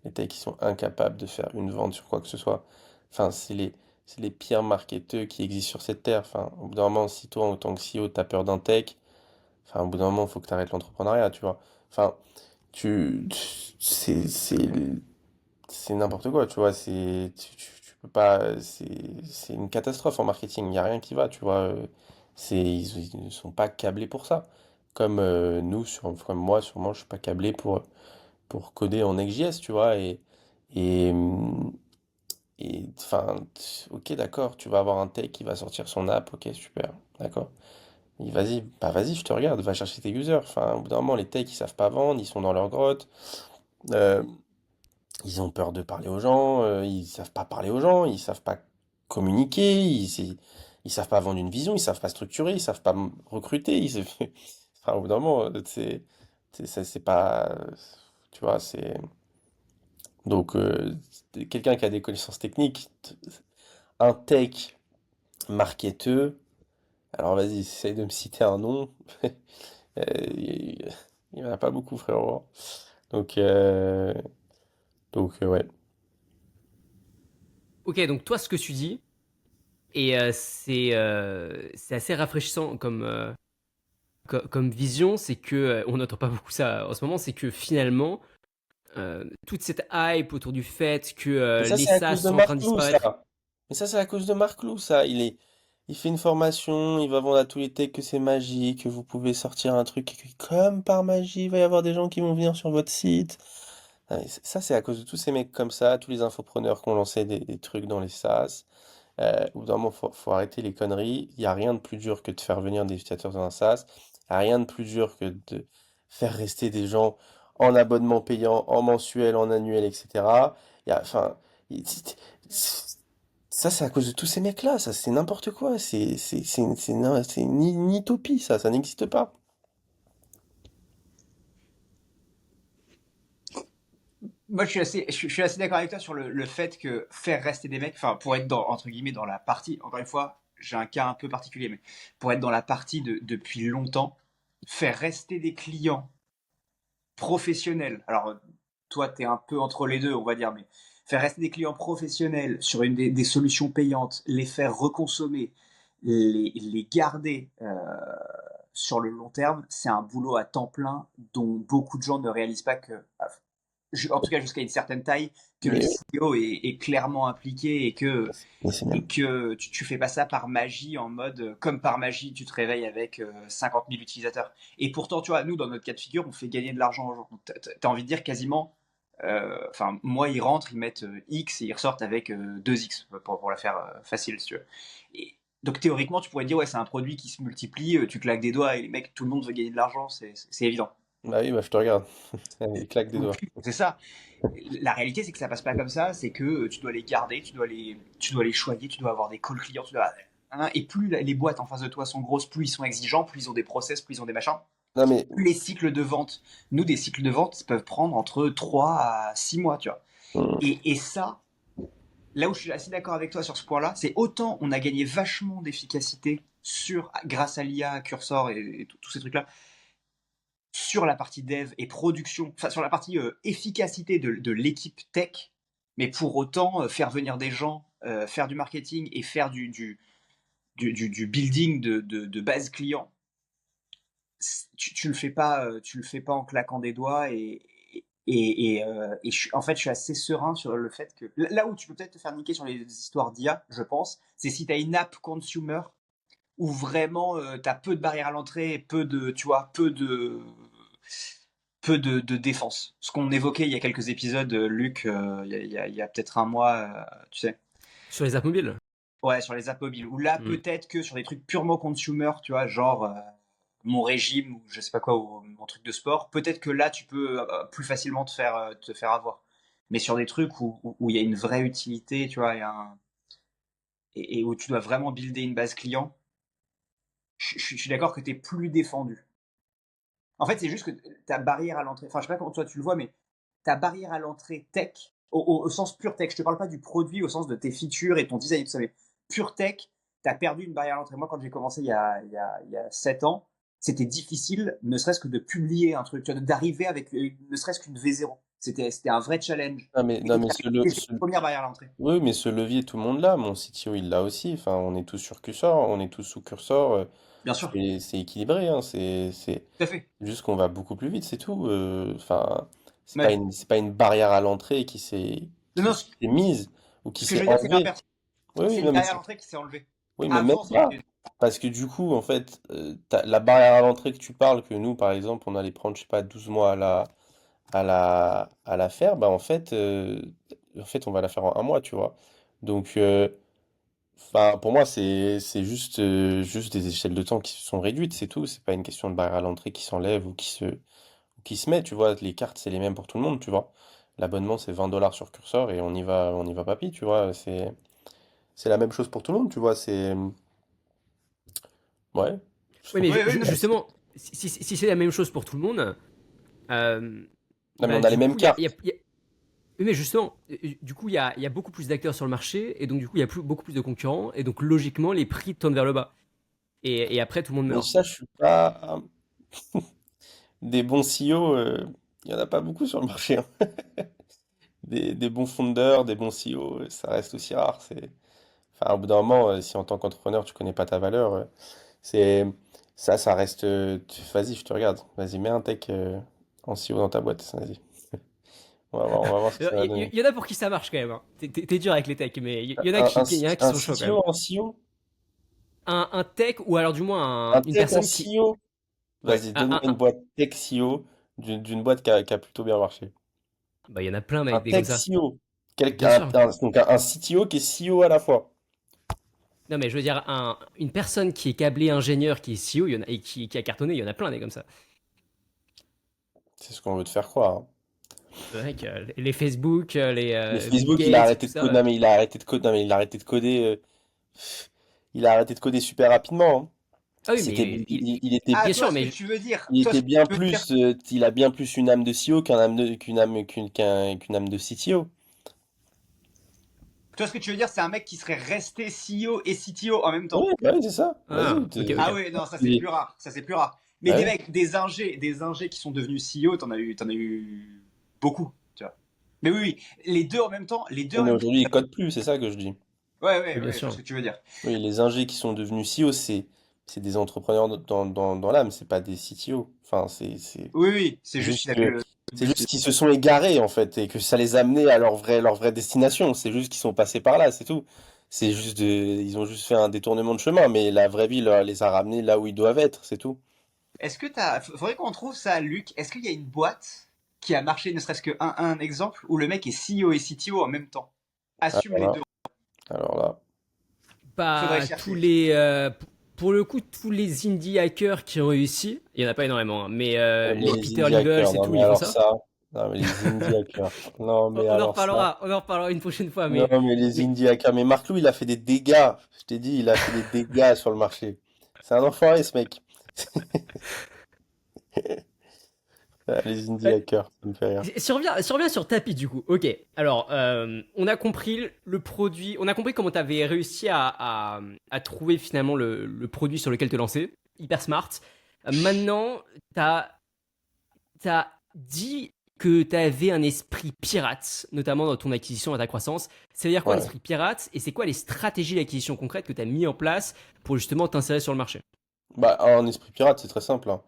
Les techs, ils sont incapables de faire une vente sur quoi que ce soit. Enfin, c'est les pires marketeurs qui existent sur cette terre. Enfin, au bout d'un moment, si toi, en tant que CEO, t'as peur d'un tech, enfin, au bout d'un moment, il faut que tu arrêtes l'entrepreneuriat, tu vois. Enfin, tu, c'est n'importe quoi, tu vois. Tu peux pas, c'est une catastrophe en marketing. Il n'y a rien qui va, tu vois. Ils ne sont pas câblés pour ça. Comme comme moi, sûrement, je suis pas câblé pour coder en Next.js, tu vois. Et, enfin, ok, d'accord, tu vas avoir un tech qui va sortir son app, ok, super, d'accord. Et vas-y, bah vas-y, je te regarde, va chercher tes users. Enfin, au bout d'un moment, les techs, ils savent pas vendre, ils sont dans leur grotte. Euh, Ils ont peur de parler aux gens, ils savent pas parler aux gens, ils savent pas communiquer, ils savent pas vendre une vision, ils savent pas structurer, ils savent pas recruter. Enfin, au bout d'un moment, c'est pas, tu vois, c'est donc quelqu'un qui a des connaissances techniques, un tech marketeur. Alors vas-y, essaye de me citer un nom. Il y en a pas beaucoup, frérot. Donc, ouais. Ok, donc toi, ce que tu dis, Et c'est assez rafraîchissant comme vision, c'est que on n'entend pas beaucoup ça en ce moment, c'est que finalement, toute cette hype autour du fait que Mais ça, les c'est à SaaS cause de sont en train de Marc Lou, disparaître. ça. Mais ça, c'est à cause de Marc Lou, ça. Il fait une formation, il va vendre à tous les techs que c'est magique, que vous pouvez sortir un truc, et que comme par magie, il va y avoir des gens qui vont venir sur votre site. Ah, mais ça, c'est à cause de tous ces mecs comme ça, tous les infopreneurs qui ont lancé des trucs dans les SaaS. Au bout d'un moment, faut arrêter les conneries. Il n'y a rien de plus dur que de faire venir des utilisateurs dans un SaaS. Il n'y a rien de plus dur que de faire rester des gens en abonnement payant, en mensuel, en annuel, etc. Enfin, il- ça, c'est à cause de tous ces mecs-là. Ça, c'est n'importe quoi. C'est une utopie, ça n'existe pas. Moi, je suis assez d'accord avec toi sur le fait que faire rester des mecs, enfin, pour être dans, entre guillemets, dans la partie, encore une fois, j'ai un cas un peu particulier, mais pour être dans la partie depuis longtemps, faire rester des clients professionnels. Alors, toi, tu es un peu entre les deux, on va dire, mais faire rester des clients professionnels sur des solutions payantes, les faire reconsommer, les garder sur le long terme, c'est un boulot à temps plein dont beaucoup de gens ne réalisent pas que, en tout cas jusqu'à une certaine taille, que le Mais, CEO est clairement impliqué mais c'est et même. que tu fais pas ça par magie en mode comme par magie tu te réveilles avec 50 000 utilisateurs. Et pourtant, tu vois, nous dans notre cas de figure, on fait gagner de l'argent aux gens. Donc, t'as envie de dire quasiment, enfin, moi ils rentrent, ils mettent X et ils ressortent avec 2X pour la faire facile, si tu veux. Et, donc théoriquement, tu pourrais dire, ouais, c'est un produit qui se multiplie, tu claques des doigts et les mecs, tout le monde veut gagner de l'argent, c'est évident. Bah oui, bah je te regarde. Il claque des doigts. C'est ça. La réalité, c'est que ça passe pas comme ça. C'est que tu dois les garder, tu dois les choyer, tu dois avoir des calls clients, hein, et plus les boîtes en face de toi sont grosses, plus ils sont exigeants, plus ils ont des process, plus ils ont des machins. Non mais, Plus les cycles de vente, nous, des cycles de vente peuvent prendre entre 3 à 6 mois, tu vois. hum, Et ça, là où je suis assez d'accord avec toi sur ce point-là, c'est autant on a gagné vachement d'efficacité grâce à l'IA, Cursor et tous ces trucs-là, sur la partie dev et production, enfin sur la partie efficacité de l'équipe tech, mais pour autant faire venir des gens, faire du marketing et faire du building de base client, tu le fais pas, tu le fais pas en claquant des doigts et en fait je suis assez serein sur le fait que là où tu peux peut-être te faire niquer sur les histoires d'IA, je pense, c'est si tu as une app consumer où vraiment tu as peu de barrières à l'entrée, peu de, tu vois, peu de défense. Ce qu'on évoquait il y a quelques épisodes, Luc, il y a peut-être un mois, tu sais. Sur les apps mobiles. Ouais, sur les apps mobiles. Ou là, Hmm. peut-être que sur des trucs purement consumer, tu vois, genre mon régime ou je sais pas quoi, ou mon truc de sport, peut-être que là, tu peux plus facilement te faire avoir. Mais sur des trucs où il y a une vraie utilité, tu vois, et où tu dois vraiment builder une base client, je suis d'accord que tu es plus défendu. En fait, c'est juste que ta barrière à l'entrée, enfin, je sais pas comment toi tu le vois, mais ta barrière à l'entrée tech, au sens pur tech, je te parle pas du produit au sens de tes features et ton design et tout ça, mais pur tech, tu as perdu une barrière à l'entrée. Moi, quand j'ai commencé il y a 7 ans, c'était difficile, ne serait-ce que de publier un truc, tu vois, d'arriver avec ne serait-ce qu'une V0. C'était un vrai challenge. Et non donc, mais c'est la première barrière à l'entrée. oui, mais ce levier, tout le monde l'a. Mon CTO, il l'a aussi. Enfin, on est tous sur Cursor, on est tous sous Cursor. Bien sûr, C'est équilibré, hein. C'est tout à fait. juste qu'on va beaucoup plus vite, c'est tout. Enfin, Ouais. c'est pas une barrière à l'entrée Non, non, qui s'est mise ou qui ce que je s'est veux dire, c'est enlevée. l'inverse. Oui, oui, C'est une non, mais barrière à l'entrée qui s'est enlevée. oui, mais même Avant, pas. c'était. Parce que du coup, en fait, la barrière à l'entrée que tu parles, que nous, par exemple, on allait prendre, je sais pas, 12 mois à la faire, bah en fait, on va la faire en un mois, tu vois. Donc, enfin, pour moi, c'est juste des échelles de temps qui se sont réduites, c'est tout. C'est pas une question de barrière à l'entrée qui s'enlève ou qui se met, tu vois. Les cartes, c'est les mêmes pour tout le monde, tu vois. L'abonnement, c'est 20 $ sur Cursor et on y va papy, tu vois. C'est la même chose pour tout le monde, tu vois. Ouais, je Oui, trouve mais Oui, oui, non, justement, si c'est la même chose pour tout le monde, Non, mais bah on a les du mêmes coup, cartes. oui, mais justement, du coup, il y a beaucoup plus d'acteurs sur le marché, et donc du coup, il y a beaucoup plus de concurrents, et donc logiquement, les prix tendent vers le bas. Et après, tout le monde Mais meurt. ça, je suis pas des bons CEO, il y en a pas beaucoup sur le marché, hein. Des bons fondeurs, des bons CEO, ça reste aussi rare. Enfin, au bout d'un moment, si en tant qu'entrepreneur, tu connais pas ta valeur, c'est ça reste. Vas-y, je te regarde. Vas-y, mets un tech en SEO dans ta boîte. Vas-y. On va voir ce que ça va Il donner. y en a pour qui ça marche quand même, hein. T'es dur avec les techs, mais il y en a Un, un, il y en a qui un sont chauds quand même. CTO en SEO? Un tech, ou alors du moins Un une tech en personne qui. SEO? Ouais, Vas-y, donne-moi une boîte tech SEO d'une boîte qui a plutôt bien marché. bah, il y en a plein, Un mec, des comme tech ça. CEO. Bien sûr. Donc un CTO qui est CEO à la fois. Non, mais je veux dire, une personne qui est câblée ingénieur, qui est CEO, il y en a, et qui a cartonné, il y en a plein, des comme ça. C'est ce qu'on veut te faire croire, hein. Mec, les Facebook, les Mais Bill Facebook, il a Gates et arrêté tout de ça. coder. Non, mais il a arrêté de coder. Non, mais il a arrêté de coder. Il a arrêté de coder super rapidement, hein. Ah oui, C'était, mais il était, Ah, bien toi, sûr, ce que mais tu veux dire, il toi, était ce que bien tu veux dire, plus. Il a bien plus une âme de CEO qu'une âme de CTO. toi, ce que tu veux dire, c'est un mec qui serait resté CEO et CTO en même Oui, temps. bah oui, c'est ça. ah, Vas-y. ok, Ah ok. ouais, non, ça c'est Il- plus rare, ça c'est plus rare. Mais Bah des ouais. mecs, des ingés qui sont devenus CEO, t'en as eu beaucoup, tu vois. Mais oui, oui, les deux en même temps, les deux Oui, en mais même temps. aujourd'hui, il code plus, c'est ça que je dis. Ouais, ouais, Oui, bien ouais, je vois sûr. ce que tu veux dire. Oui, les ingés qui sont devenus CEO, c'est des entrepreneurs dans l'âme, c'est pas des CTO. Enfin, Oui, oui, c'est c'est juste juste qu'il a que vu le c'est but. juste qu'ils se sont égarés en fait et que ça les a amenés à leur vraie destination. C'est juste qu'ils sont passés par là, c'est tout. Ils ont juste fait un détournement de chemin, mais la vraie vie les a ramenés là où ils doivent être, c'est tout. Est-ce que faudrait qu'on trouve ça, Luc. Est-ce qu'il y a une boîte qui a marché, ne serait-ce qu'un exemple, où le mec est CEO et CTO en même temps? Assume Alors les là, deux. alors là, Faudrait Pas tous chercher. les. Pour le coup, tous les indie hackers qui ont réussi, il y en a pas énormément, hein, mais ouais, mais les les Peter indie Levels hackers, et non tout, mais ils font alors ça. ça, non mais les indie hackers, non mais alors ça, On en reparlera une prochaine fois, non mais les mais indie hackers, mais Marc Lou il a fait des dégâts, je t'ai dit, il a fait des dégâts sur le marché. C'est un enfoiré ce mec. Ah, les indie hackers, ça me fait rire. Si on revient sur tapis du coup, ok. Alors, on a compris le produit, on a compris comment tu avais réussi à trouver finalement le produit sur lequel te lancer. Hyper smart. Maintenant, t'as dit que tu avais un esprit pirate, notamment dans ton acquisition et ta croissance. C'est-à-dire quoi Ouais. l'esprit pirate, et c'est quoi les stratégies d'acquisition concrètes que tu as mis en place pour justement t'insérer sur le marché? Bah, un esprit pirate, c'est très simple, hein.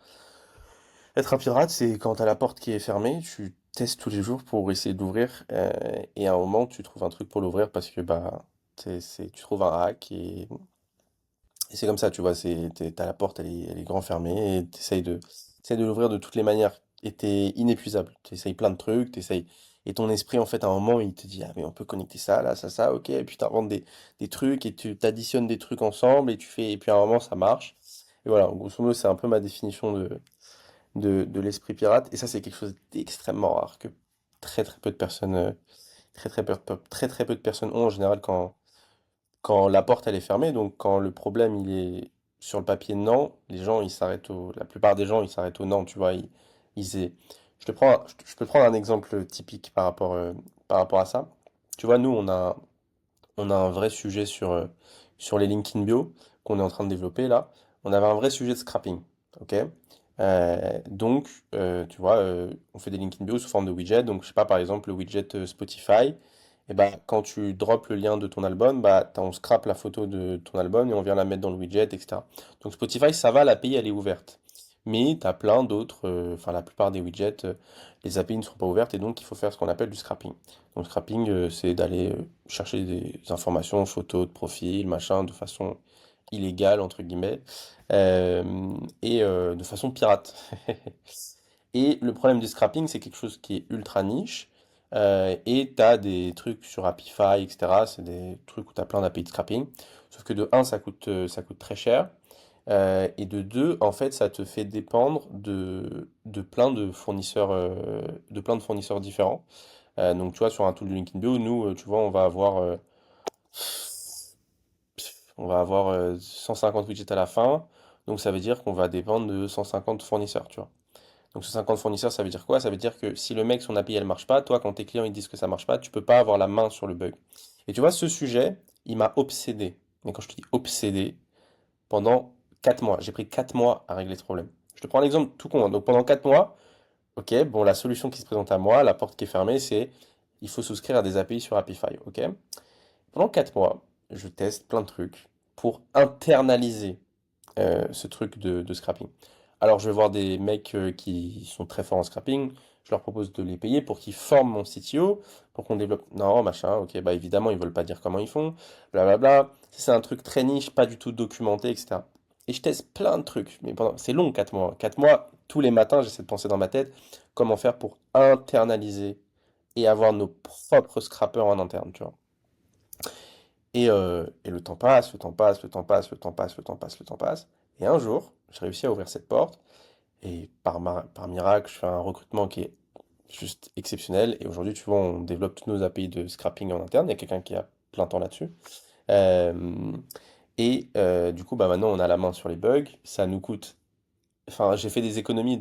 Être un pirate, c'est quand t'as la porte qui est fermée, tu testes tous les jours pour essayer d'ouvrir, et à un moment, tu trouves un truc pour l'ouvrir parce que bah, tu trouves un hack et c'est comme ça, tu vois, t'as la porte, elle est grand fermée et t'essayes de l'ouvrir de toutes les manières et t'es inépuisable. T'essayes plein de trucs, et ton esprit, en fait, à un moment, il te dit, ah, mais on peut connecter ça, là, ça, ok, et puis t'inventes des trucs et tu t'additionnes des trucs ensemble et puis à un moment, ça marche. Et voilà, grosso modo, c'est un peu ma définition de l'esprit pirate. Et ça, c'est quelque chose d'extrêmement rare que très très peu de personnes, très peu de personnes ont en général quand la porte elle est fermée. Donc quand le problème il est sur le papier non, la plupart des gens ils s'arrêtent au non. Tu vois, je peux te prendre un exemple typique par rapport à ça. Tu vois, nous on a un vrai sujet sur les LinkedIn Bio qu'on est en train de développer là. On avait un vrai sujet de scrapping, ok? Donc, tu vois, on fait des LinkedIn Bio sous forme de widget. Donc, je sais pas, par exemple, le widget Spotify. Et ben, quand tu drops le lien de ton album, bah, on scrape la photo de ton album et on vient la mettre dans le widget, etc. Donc, Spotify, ça va, l'API, elle est ouverte. Mais tu as plein d'autres, enfin, la plupart des widgets, les API ne sont pas ouvertes et donc il faut faire ce qu'on appelle du scrapping. Donc, scrapping, c'est d'aller chercher des informations, photos de profil, machin, de façon illégale, entre guillemets, et de façon pirate. Et le problème du scrapping, c'est quelque chose qui est ultra niche. Et tu as des trucs sur Apify, etc. C'est des trucs où tu as plein d'API de scrapping. Sauf que de un, ça coûte très cher. Et de deux, en fait, ça te fait dépendre de plein de fournisseurs différents. Donc, tu vois, sur un tool de LinkedIn Bio, nous, tu vois, on va avoir 150 widgets à la fin. Donc, ça veut dire qu'on va dépendre de 150 fournisseurs, tu vois. Donc, ce 50 fournisseurs, ça veut dire quoi? Ça veut dire que si le mec, son API, elle marche pas, toi, quand tes clients, ils disent que ça marche pas, tu peux pas avoir la main sur le bug. Et tu vois, ce sujet, il m'a obsédé. Mais quand je te dis obsédé, pendant 4 mois. J'ai pris 4 mois à régler ce problème. Je te prends un exemple tout con, hein. Donc, pendant 4 mois, ok, bon, la solution qui se présente à moi, la porte qui est fermée, c'est il faut souscrire à des API sur Apify, ok? Pendant 4 mois, je teste plein de trucs pour internaliser ce truc de scrapping. Alors, je vais voir des mecs qui sont très forts en scrapping, je leur propose de les payer pour qu'ils forment mon CTO, pour qu'on développe. Non, machin, ok, bah évidemment, ils veulent pas dire comment ils font, blablabla. C'est un truc très niche, pas du tout documenté, etc. Et je teste plein de trucs, mais c'est long, 4 mois. 4 mois, tous les matins, j'essaie de penser dans ma tête comment faire pour internaliser et avoir nos propres scrappers en interne, tu vois. Et le temps passe, le temps passe, le temps passe, le temps passe, le temps passe, le temps passe. Et un jour, j'ai réussi à ouvrir cette porte. Et par miracle, je fais un recrutement qui est juste exceptionnel. Et aujourd'hui, tu vois, on développe tous nos API de scrapping en interne. Il y a quelqu'un qui a plein temps là-dessus. Euh, du coup, bah, maintenant, on a la main sur les bugs. Ça nous coûte. Enfin, j'ai fait des économies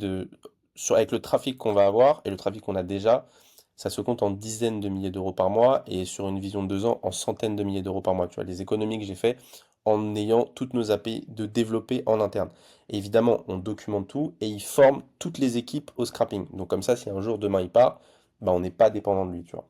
avec le trafic qu'on va avoir et le trafic qu'on a déjà. Ça se compte en dizaines de milliers d'euros par mois et sur une vision de 2 ans en centaines de milliers d'euros par mois. Tu vois, les économies que j'ai fait en ayant toutes nos API de développer en interne. Et évidemment, on documente tout et il forme toutes les équipes au scrapping. Donc comme ça, si un jour demain il part, bah, on n'est pas dépendant de lui, tu vois.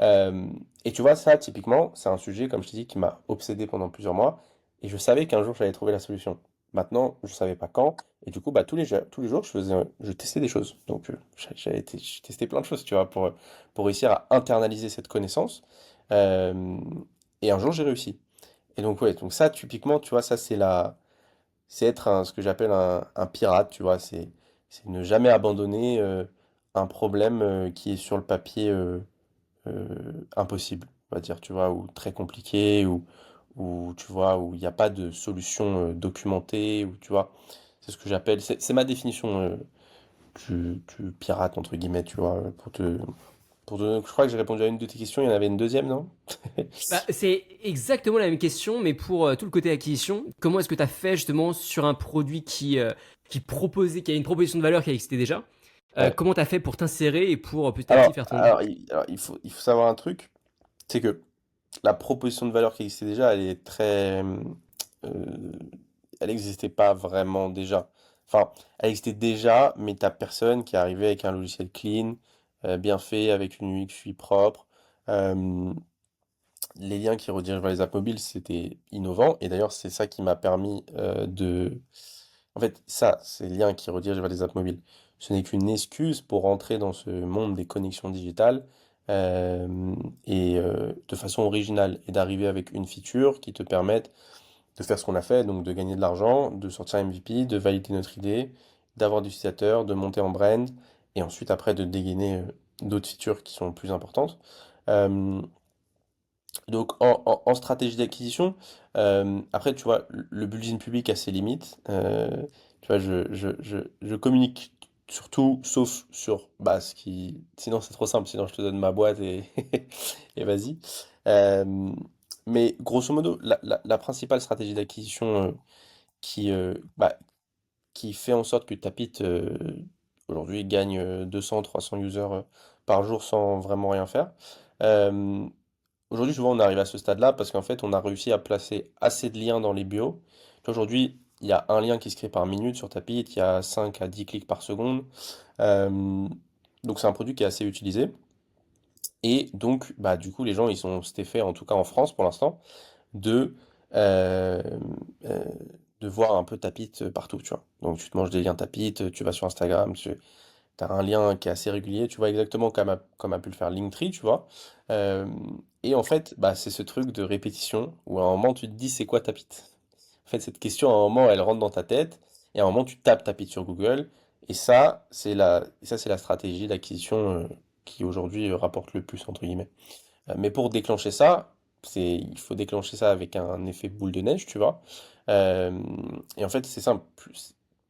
Euh, et tu vois, ça, typiquement, c'est un sujet, comme je te dis, qui m'a obsédé pendant plusieurs mois. Et je savais qu'un jour, j'allais trouver la solution. Maintenant, je savais pas quand. Et du coup, bah, tous les jours, je testais des choses. Donc, j'ai testé plein de choses, tu vois, pour réussir à internaliser cette connaissance. Euh, et un jour, j'ai réussi. Et donc, ouais, donc ça, typiquement, tu vois, ça, c'est être ce que j'appelle un pirate, tu vois. C'est ne jamais abandonner un problème qui est sur le papier impossible, on va dire, tu vois, ou très compliqué, ou tu vois, où il n'y a pas de solution documentée, ou tu vois, c'est ce que j'appelle, c'est ma définition du pirate, entre guillemets, tu vois, je crois que j'ai répondu à une de tes questions, il y en avait une deuxième, non? Bah, c'est exactement la même question, mais pour tout le côté acquisition, comment est-ce que tu as fait justement sur un produit qui a une proposition de valeur qui existait déjà? Ouais. Comment tu as fait pour t'insérer et pour petit à petit Alors, faire ton... alors, il faut savoir un truc, c'est que la proposition de valeur qui existait déjà, elle est très, euh, elle n'existait pas vraiment déjà. Enfin, elle existait déjà, mais t'as personne qui arrivait avec un logiciel clean, bien fait, avec une UX UI propre. Euh, les liens qui redirigent vers les apps mobiles, c'était innovant. Et d'ailleurs, c'est ça qui m'a permis de... En fait, ça, ces liens qui redirigent vers les apps mobiles, ce n'est qu'une excuse pour rentrer dans ce monde des connexions digitales de façon originale et d'arriver avec une feature qui te permette de faire ce qu'on a fait, donc de gagner de l'argent, de sortir un MVP, de valider notre idée, d'avoir des utilisateurs, de monter en brand, et ensuite après de dégainer d'autres features qui sont plus importantes. Euh, donc en stratégie d'acquisition, après tu vois, le building public a ses limites. Tu vois, je communique sur tout sauf sur bah, ce qui... Sinon c'est trop simple, sinon je te donne ma boîte et, et vas-y. Euh, mais grosso modo, la principale stratégie d'acquisition bah, qui fait en sorte que Tapit aujourd'hui gagne 200, 300 users par jour sans vraiment rien faire. Euh, Aujourd'hui, souvent, on arrive à ce stade-là parce qu'en fait, on a réussi à placer assez de liens dans les bios. Aujourd'hui, il y a un lien qui se crée par minute sur Tapit, il y a 5 à 10 clics par seconde. Euh, donc, c'est un produit qui est assez utilisé. Et donc, bah, du coup, les gens, ils ont cet effet, en tout cas en France pour l'instant, de, euh, euh, de voir un peu Tapit partout, tu vois. Donc, tu te manges des liens Tapit, tu vas sur Instagram, tu as un lien qui est assez régulier, tu vois exactement comme a pu le faire Linktree, tu vois. Euh, et en fait, bah, c'est ce truc de répétition où à un moment tu te dis c'est quoi Tapit? En fait, cette question à un moment elle rentre dans ta tête et à un moment tu tapes Tapit sur Google et ça c'est la stratégie d'acquisition qui aujourd'hui rapporte le plus entre guillemets. Mais pour déclencher ça, il faut déclencher ça avec un effet boule de neige, tu vois. Euh, et en fait, c'est simple.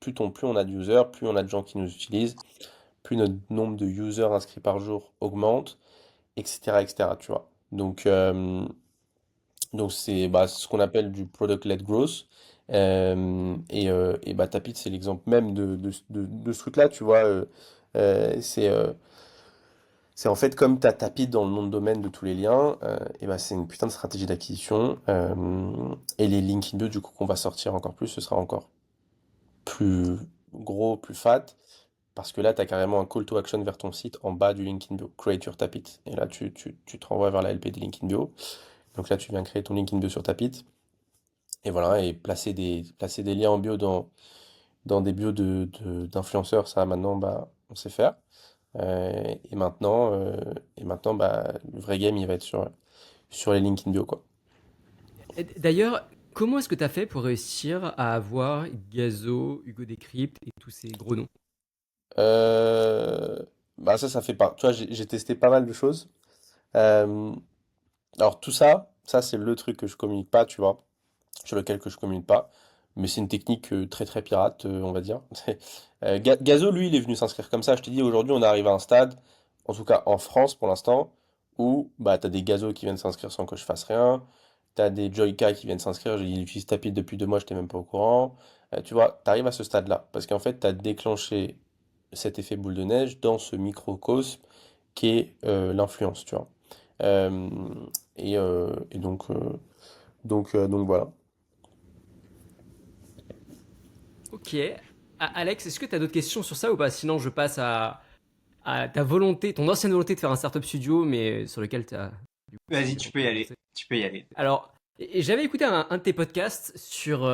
Plus on a de users, plus on a de gens qui nous utilisent, plus notre nombre de users inscrits par jour augmente, etc., etc., tu vois. Donc c'est bah, ce qu'on appelle du product-led growth. Et bah, Tapit, c'est l'exemple même de ce truc-là, tu vois. C'est en fait comme tu as Tapit dans le nom de domaine de tous les liens, et bah, c'est une putain de stratégie d'acquisition. Et les LinkedIn Bio, du coup, qu'on va sortir encore plus, ce sera encore plus gros, plus fat. Parce que là, tu as carrément un call to action vers ton site en bas du LinkedIn Bio. Create your Tapit. Et là, tu te renvoies vers la LP des LinkedIn Bio. Donc là, tu viens créer ton LinkedIn bio sur ta pite. Et voilà, et placer des liens en bio dans des bios d'influenceurs, ça maintenant, bah, on sait faire. Et maintenant, bah, le vrai game, il va être sur les LinkedIn bio, quoi. Et d'ailleurs, comment est-ce que tu as fait pour réussir à avoir Gazo, Hugo Décrypte et tous ces gros noms? Euh, Bah ça fait pas. Tu vois, j'ai testé pas mal de choses. Euh, alors tout ça, ça c'est le truc que je communique pas, tu vois, sur lequel que je communique pas. Mais c'est une technique très très pirate, on va dire. Gazo, lui, il est venu s'inscrire comme ça. Je te dis, aujourd'hui, on arrive à un stade, en tout cas en France pour l'instant, où bah t'as des Gazo qui viennent s'inscrire sans que je fasse rien. T'as des Joyka qui viennent s'inscrire, ils utilisent Tapit depuis 2 mois, j'étais même pas au courant. Tu vois, t'arrives à ce stade-là. Parce qu'en fait, t'as déclenché cet effet boule de neige dans ce microcosme qui est l'influence, tu vois. Euh, et donc voilà. Ok. Alex, est-ce que tu as d'autres questions sur ça ou pas? Sinon, je passe à ta volonté, ton ancienne volonté de faire un startup studio, mais sur lequel tu as du coup Vas-y, tu peux y complètement aller. avancé. Tu peux y aller. Alors, j'avais écouté un de tes podcasts sur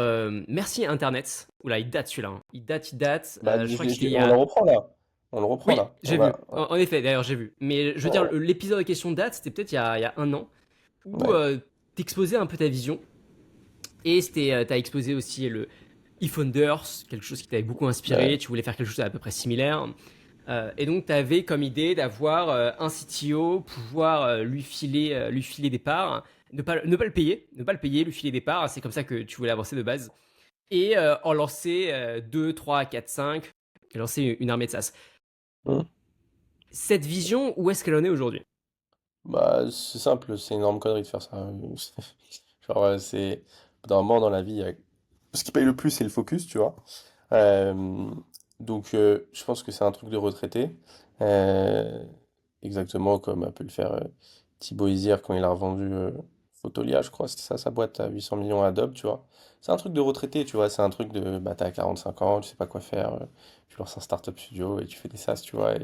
Merci Internet. Oula, il date celui-là, hein. Il date. Bah, Je crois que c'était il y on le a. reprend là. On le reprend Oui, là. j'ai vu. En effet, d'ailleurs, j'ai vu. Mais je veux dire, Ouais. l'épisode en question date, c'était peut-être il y a un an, où Ouais. t'exposais un peu ta vision. Et t'as exposé aussi le eFounders, quelque chose qui t'avait beaucoup inspiré. Ouais. Tu voulais faire quelque chose à peu près similaire. Et donc, tu avais comme idée d'avoir un CTO, pouvoir lui filer des parts, ne pas le payer, ne pas le payer, lui filer des parts. C'est comme ça que tu voulais avancer de base. Et en lancer 2, 3, 4, 5, lancer une armée de SaaS. Hmm. Cette vision, où est-ce qu'elle en est aujourd'hui? Bah, c'est simple, c'est une énorme connerie de faire ça. Genre, c'est. D'un moment dans la vie, ce qui paye le plus, c'est le focus, tu vois. Euh, donc, je pense que c'est un truc de retraité. Euh, Exactement comme a pu le faire Thibaut Isir quand il a revendu Photolia, je crois, c'était ça sa boîte à 800 millions à Adobe, tu vois. C'est un truc de retraité, tu vois. C'est un truc de. Bah, t'as 45 ans, tu sais pas quoi faire. Tu lances un startup studio et tu fais des SaaS, tu vois.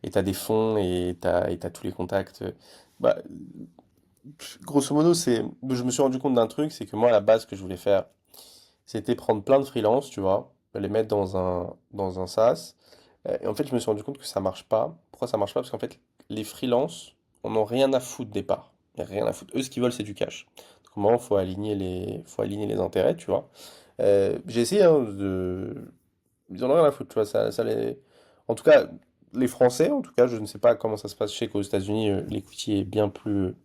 Et t'as des fonds et t'as tous les contacts. Bah, grosso modo, je me suis rendu compte d'un truc, c'est que moi, à la base, ce que je voulais faire, c'était prendre plein de freelances, tu vois, les mettre dans un SaaS. Et en fait, je me suis rendu compte que ça marche pas. Pourquoi ça marche pas? Parce qu'en fait, les freelances, on n'a rien à foutre des parts. Y a rien à foutre. Eux, ce qu'ils veulent, c'est du cash. Donc, comment faut aligner les intérêts, tu vois. J'ai essayé, hein, ils en ont rien à foutre, tu vois. En tout cas, les Français, en tout cas, je ne sais pas comment ça se passe. Je sais qu'aux États-Unis, l'equity est bien plus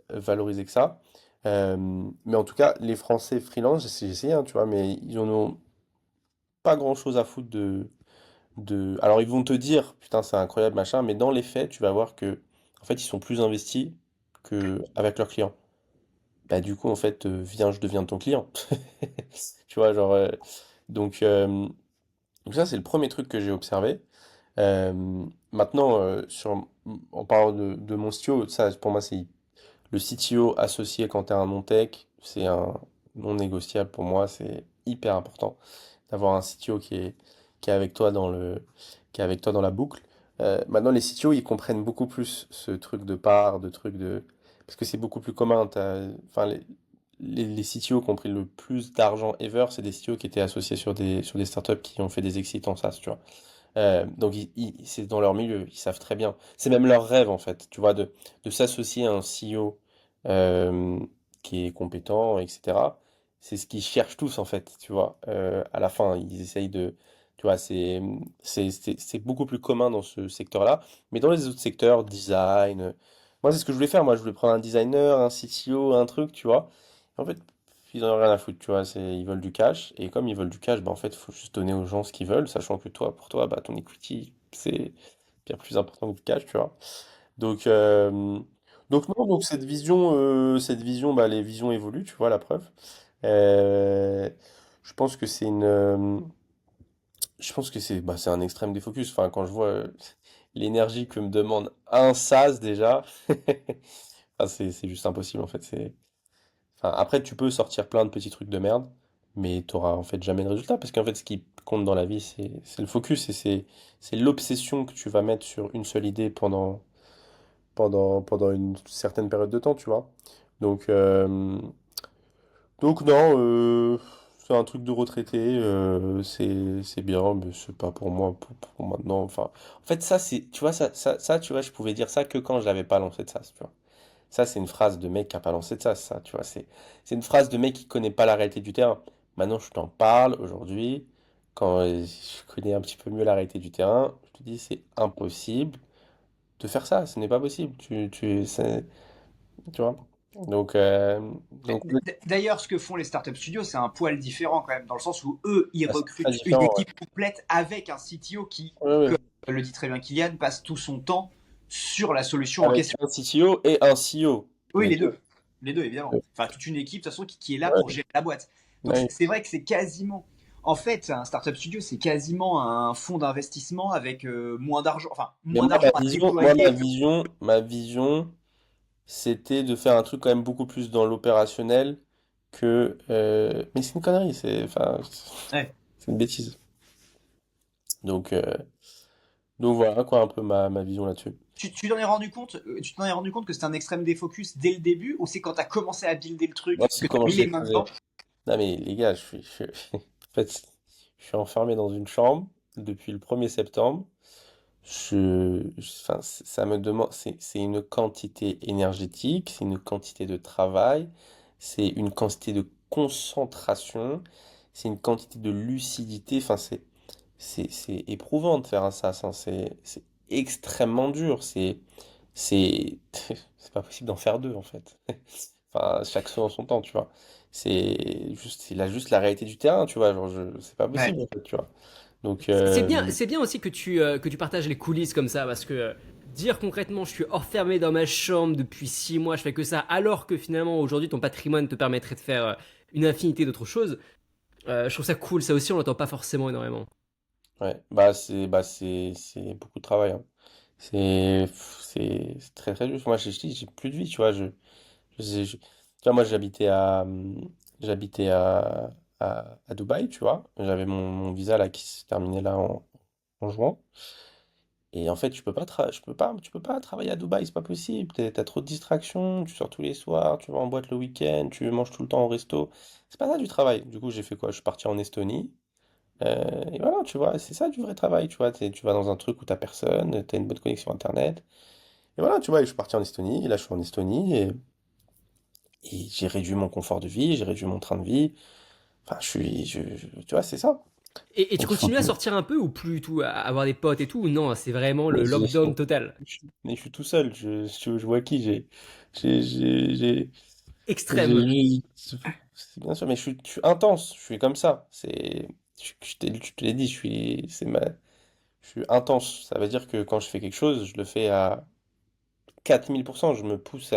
valorisé que ça. Mais en tout cas, les Français freelance, j'ai essayé, hein, tu vois, mais ils en ont pas grand-chose à foutre Alors, ils vont te dire, putain, c'est incroyable, machin, mais dans les faits, tu vas voir que, en fait, ils sont plus investis qu'avec leurs clients. Bah, du coup, en fait, viens, je deviens ton client. Tu vois, genre. Donc, euh, donc ça, c'est le premier truc que j'ai observé. Maintenant, en parlant de mon CTO, ça, pour moi, c'est le CTO associé quand tu es un non-tech, c'est un non négociable pour moi, c'est hyper important d'avoir un CTO qui est avec toi qui est avec toi dans la boucle. Maintenant, les CTO, ils comprennent beaucoup plus ce truc de part, de truc de. Parce que c'est beaucoup plus commun. Enfin, les CTO qui ont pris le plus d'argent ever, c'est des CTO qui étaient associés sur des startups qui ont fait des exits en SaaS, tu vois. Donc, c'est dans leur milieu, ils savent très bien. C'est même leur rêve, en fait, tu vois, de s'associer à un CEO euh, qui est compétent, etc. C'est ce qu'ils cherchent tous, en fait, tu vois. À la fin, ils essayent de. Tu vois, c'est beaucoup plus commun dans ce secteur-là. Mais dans les autres secteurs, design. Moi, c'est ce que je voulais faire. Moi, je voulais prendre un designer, un CTO, un truc, tu vois. En fait, ils en ont rien à foutre, tu vois, ils veulent du cash, et comme ils veulent du cash, bah en fait, il faut juste donner aux gens ce qu'ils veulent, sachant que toi, pour toi, bah ton equity, c'est bien plus important que le cash, tu vois. Donc, euh, donc non, donc cette vision, bah les visions évoluent, tu vois, la preuve. Euh, je pense que c'est un extrême défocus. Enfin, quand je vois l'énergie que me demande un SaaS déjà, enfin, c'est juste impossible en fait. Enfin, après, tu peux sortir plein de petits trucs de merde, mais tu auras en fait jamais de résultat. Parce qu'en fait, ce qui compte dans la vie, c'est le focus et c'est l'obsession que tu vas mettre sur une seule idée pendant une certaine période de temps, tu vois. Donc, donc non, c'est un truc de retraité, c'est bien, mais c'est pas pour moi, pour maintenant. Enfin, en fait, ça, c'est, tu vois, tu vois, je pouvais dire ça que quand je l'avais pas lancé de ça, tu vois. Ça, c'est une phrase de mec qui a pas lancé de ça, tu vois. C'est une phrase de mec qui connaît pas la réalité du terrain. Maintenant, je t'en parle aujourd'hui, quand je connais un petit peu mieux la réalité du terrain, je te dis, c'est impossible de faire ça, ce n'est pas possible. Tu vois. Donc, donc D'ailleurs, ce que font les startup studios, c'est un poil différent quand même, dans le sens où eux, ils c'est très recrutent une différent. équipe complète avec un CTO qui, Ouais, ouais, comme ouais. le dit très bien Kylian, passe tout son temps sur la solution en Avec question. un CTO et un CEO. Oui, Les les deux. deux. Les deux, évidemment. Enfin, toute une équipe, de toute façon, qui est là Ouais, pour gérer la boîte. Donc, ouais. c'est vrai que c'est quasiment. En fait, un startup studio, c'est quasiment un fonds d'investissement avec moins d'argent. Enfin, Mais moins d'argent à déployer. ma vision, c'était de faire un truc quand même beaucoup plus dans l'opérationnel que. Mais c'est une connerie, enfin, Ouais. c'est une bêtise. Donc, donc voilà quoi un peu ma vision là-dessus. Tu t'en es rendu compte, tu t'en es rendu compte que c'était un extrême défocus dès le début, ou c'est quand tu as commencé à builder le Moi, truc c'est que tu as comment mis je les l'ai mains faisais. dedans? Non mais les gars, en fait, je suis enfermé dans une chambre depuis le 1er septembre. Enfin, ça me demande, c'est une quantité énergétique, c'est une quantité de travail, c'est une quantité de concentration, c'est une quantité de lucidité. Enfin, c'est éprouvant de faire un SaaS, hein. C'est extrêmement dur. C'est pas possible d'en faire deux en fait. Enfin, chaque chose en son temps, tu vois. C'est juste la réalité du terrain, tu vois. Genre, c'est pas Ouais. possible en fait, tu vois. Donc, C'est bien aussi que tu partages les coulisses comme ça, parce que dire concrètement, je suis enfermé dans ma chambre depuis 6 mois, je fais que ça, alors que finalement aujourd'hui ton patrimoine te permettrait de faire une infinité d'autres choses, je trouve ça cool. Ça aussi, on l'entend pas forcément énormément. ouais, c'est beaucoup de travail, hein. C'est très très dur. Moi, j'ai plus de vie, tu vois. Tu vois, moi, j'habitais à Dubaï, tu vois. J'avais mon visa là qui se terminait là en juin. Et en fait, tu peux pas travailler à Dubaï, c'est pas possible. T'as trop de distractions, tu sors tous les soirs, tu vas en boîte le week-end, tu manges tout le temps au resto. C'est pas ça du travail. Du coup, j'ai fait quoi? Je suis parti en Estonie. Et voilà, tu vois, c'est ça du vrai travail, tu vois. Tu vas dans un truc où t'as personne, t'as une bonne connexion Internet. Et voilà, tu vois, et je suis parti en Estonie, et là je suis en Estonie, et j'ai réduit mon confort de vie, j'ai réduit mon train de vie. Enfin, tu vois, c'est ça. Et tu Donc il faut continues à que... sortir un peu ou plus tout, à avoir des potes et tout, ou non, c'est vraiment Mais le lockdown total. je suis tout seul, je vois qui j'ai, j'ai, j'ai, Extrême. bien sûr, mais je suis intense, je suis comme ça. Je te l'ai dit, je suis intense. Ça veut dire que quand je fais quelque chose, je le fais à 4000%. Je me pousse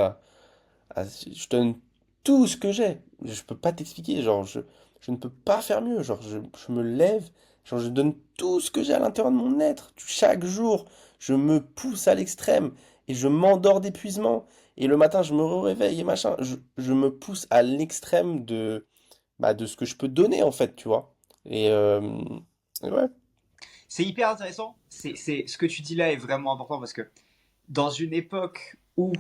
je donne tout ce que j'ai. Je peux pas t'expliquer. Genre, je ne peux pas faire mieux. Genre, je me lève. Genre, je donne tout ce que j'ai à l'intérieur de mon être. Chaque jour, je me pousse à l'extrême et je m'endors d'épuisement. Et le matin, je me réveille et machin. Je me pousse à l'extrême de ce que je peux donner, en fait, tu vois. Et, et ouais. C'est hyper intéressant. Ce que tu dis là est vraiment important parce que dans une époque où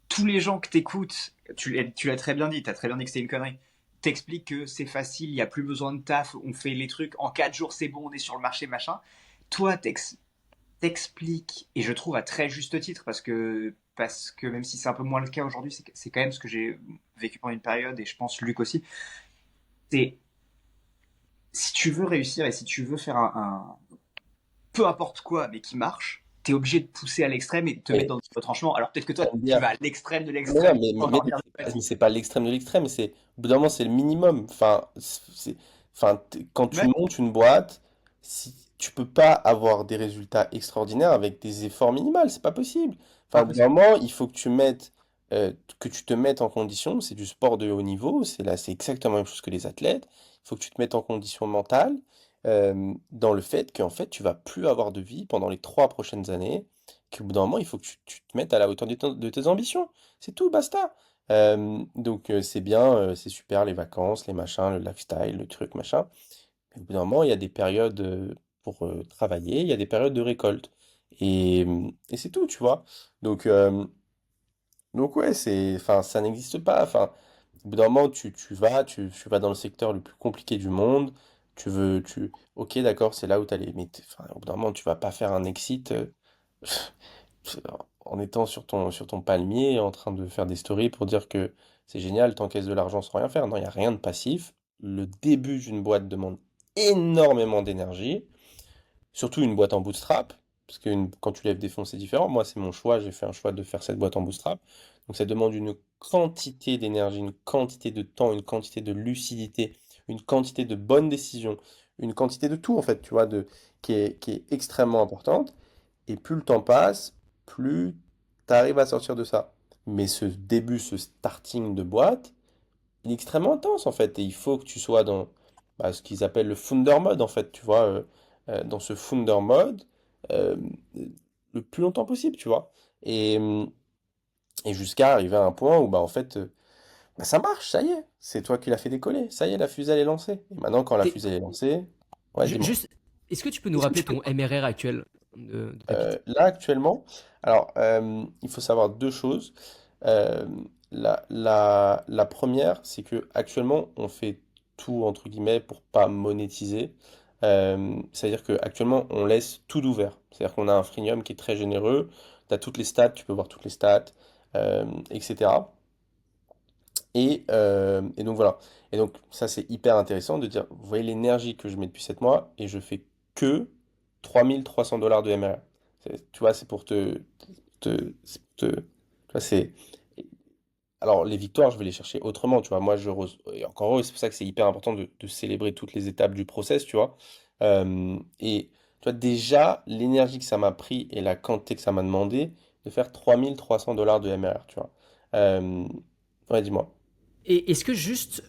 tous les gens que t'écoutes, tu l'as très bien dit, t'as très bien dit que c'était une connerie, t'expliques que c'est facile, il n'y a plus besoin de taf, on fait les trucs, en 4 jours c'est bon, on est sur le marché, machin. Toi, t'expliques, et je trouve à très juste titre, parce que même si c'est un peu moins le cas aujourd'hui, c'est quand même ce que j'ai vécu pendant une période, et je pense Luc aussi, c'est si tu veux réussir et si tu veux faire peu importe quoi, mais qui marche, t'es obligé de pousser à l'extrême et de te mettre Mais, dans le retranchement. Alors peut-être que toi, tu MDR. vas à l'extrême de Mais non, l'extrême, mais, pour mais, encore bien mais c'est pas l'extrême de l'extrême, au bout d'un moment, c'est le minimum. Quand tu ouais, montes une boîte, si, tu peux pas avoir des résultats extraordinaires avec des efforts minimaux, c'est pas possible. Enfin, au bout d'un impossible. moment, il faut que tu te mettes en condition, c'est du sport de haut niveau, c'est exactement la même chose que les athlètes. Il faut que tu te mettes en condition mentale, dans le fait qu'en fait, tu vas plus avoir de vie pendant les 3 prochaines années, qu'au bout d'un moment, il faut que tu te mettes à la hauteur de tes ambitions. C'est tout, basta. Donc c'est bien, c'est super les vacances, les machins, le lifestyle, le truc, machin. Mais au bout d'un moment, il y a des périodes pour travailler, il y a des périodes de récolte. Et c'est tout, tu vois. Donc, Donc ouais, enfin, ça n'existe pas. Enfin, au bout d'un moment, tu vas dans le secteur le plus compliqué du monde. Ok, d'accord, c'est là où t'allais. Mais enfin, au bout d'un moment, tu vas pas faire un exit en étant sur ton palmier, en train de faire des stories pour dire que c'est génial, t'encaisses de l'argent sans rien faire. Non, il n'y a rien de passif. Le début d'une boîte demande énormément d'énergie. Surtout une boîte en bootstrap, parce que quand tu lèves des fonds, c'est différent. Moi, c'est mon choix, j'ai fait un choix de faire cette boîte en bootstrap. Donc ça demande une quantité d'énergie, une quantité de temps, une quantité de lucidité, une quantité de bonnes décisions, une quantité de tout, en fait, tu vois, qui est extrêmement importante. Et plus le temps passe, plus tu arrives à sortir de ça. Mais ce début, ce starting de boîte, il est extrêmement intense en fait. Et il faut que tu sois dans ce qu'ils appellent le founder mode en fait, tu vois, dans ce founder mode euh, le plus longtemps possible, tu vois. Et, euh, et jusqu'à arriver à un point où en fait ça marche, ça y est, c'est toi qui l'as fait décoller, ça y est, la fusée elle est lancée. Et maintenant quand la T'es- fusée elle est lancée, ouais, dis-moi. Juste, est-ce que tu peux nous Est-ce que rappeler tu peux... ton MRR actuel de Pépite? Là actuellement, alors il faut savoir deux choses. Euh, la première, c'est que actuellement, on fait tout entre guillemets pour pas monétiser. C'est-à-dire que actuellement, on laisse tout d'ouvert. C'est-à-dire qu'on a un freemium qui est très généreux. Tu as toutes les stats, tu peux voir toutes les stats, etc. Et donc voilà. Et donc ça, c'est hyper intéressant de dire, vous voyez l'énergie que je mets depuis 7 mois et je fais que 3 300 $ de MRR. Tu vois, c'est pour tu vois, c'est... Alors, les victoires, je vais les chercher autrement, tu vois. Moi, et encore heureux, c'est pour ça que c'est hyper important de célébrer toutes les étapes du process, tu vois. Et tu vois, déjà, l'énergie que ça m'a pris et la quantité que ça m'a demandé de faire 3 300 $ de MRR, tu vois. Euh, ouais, dis-moi. Et est-ce que juste,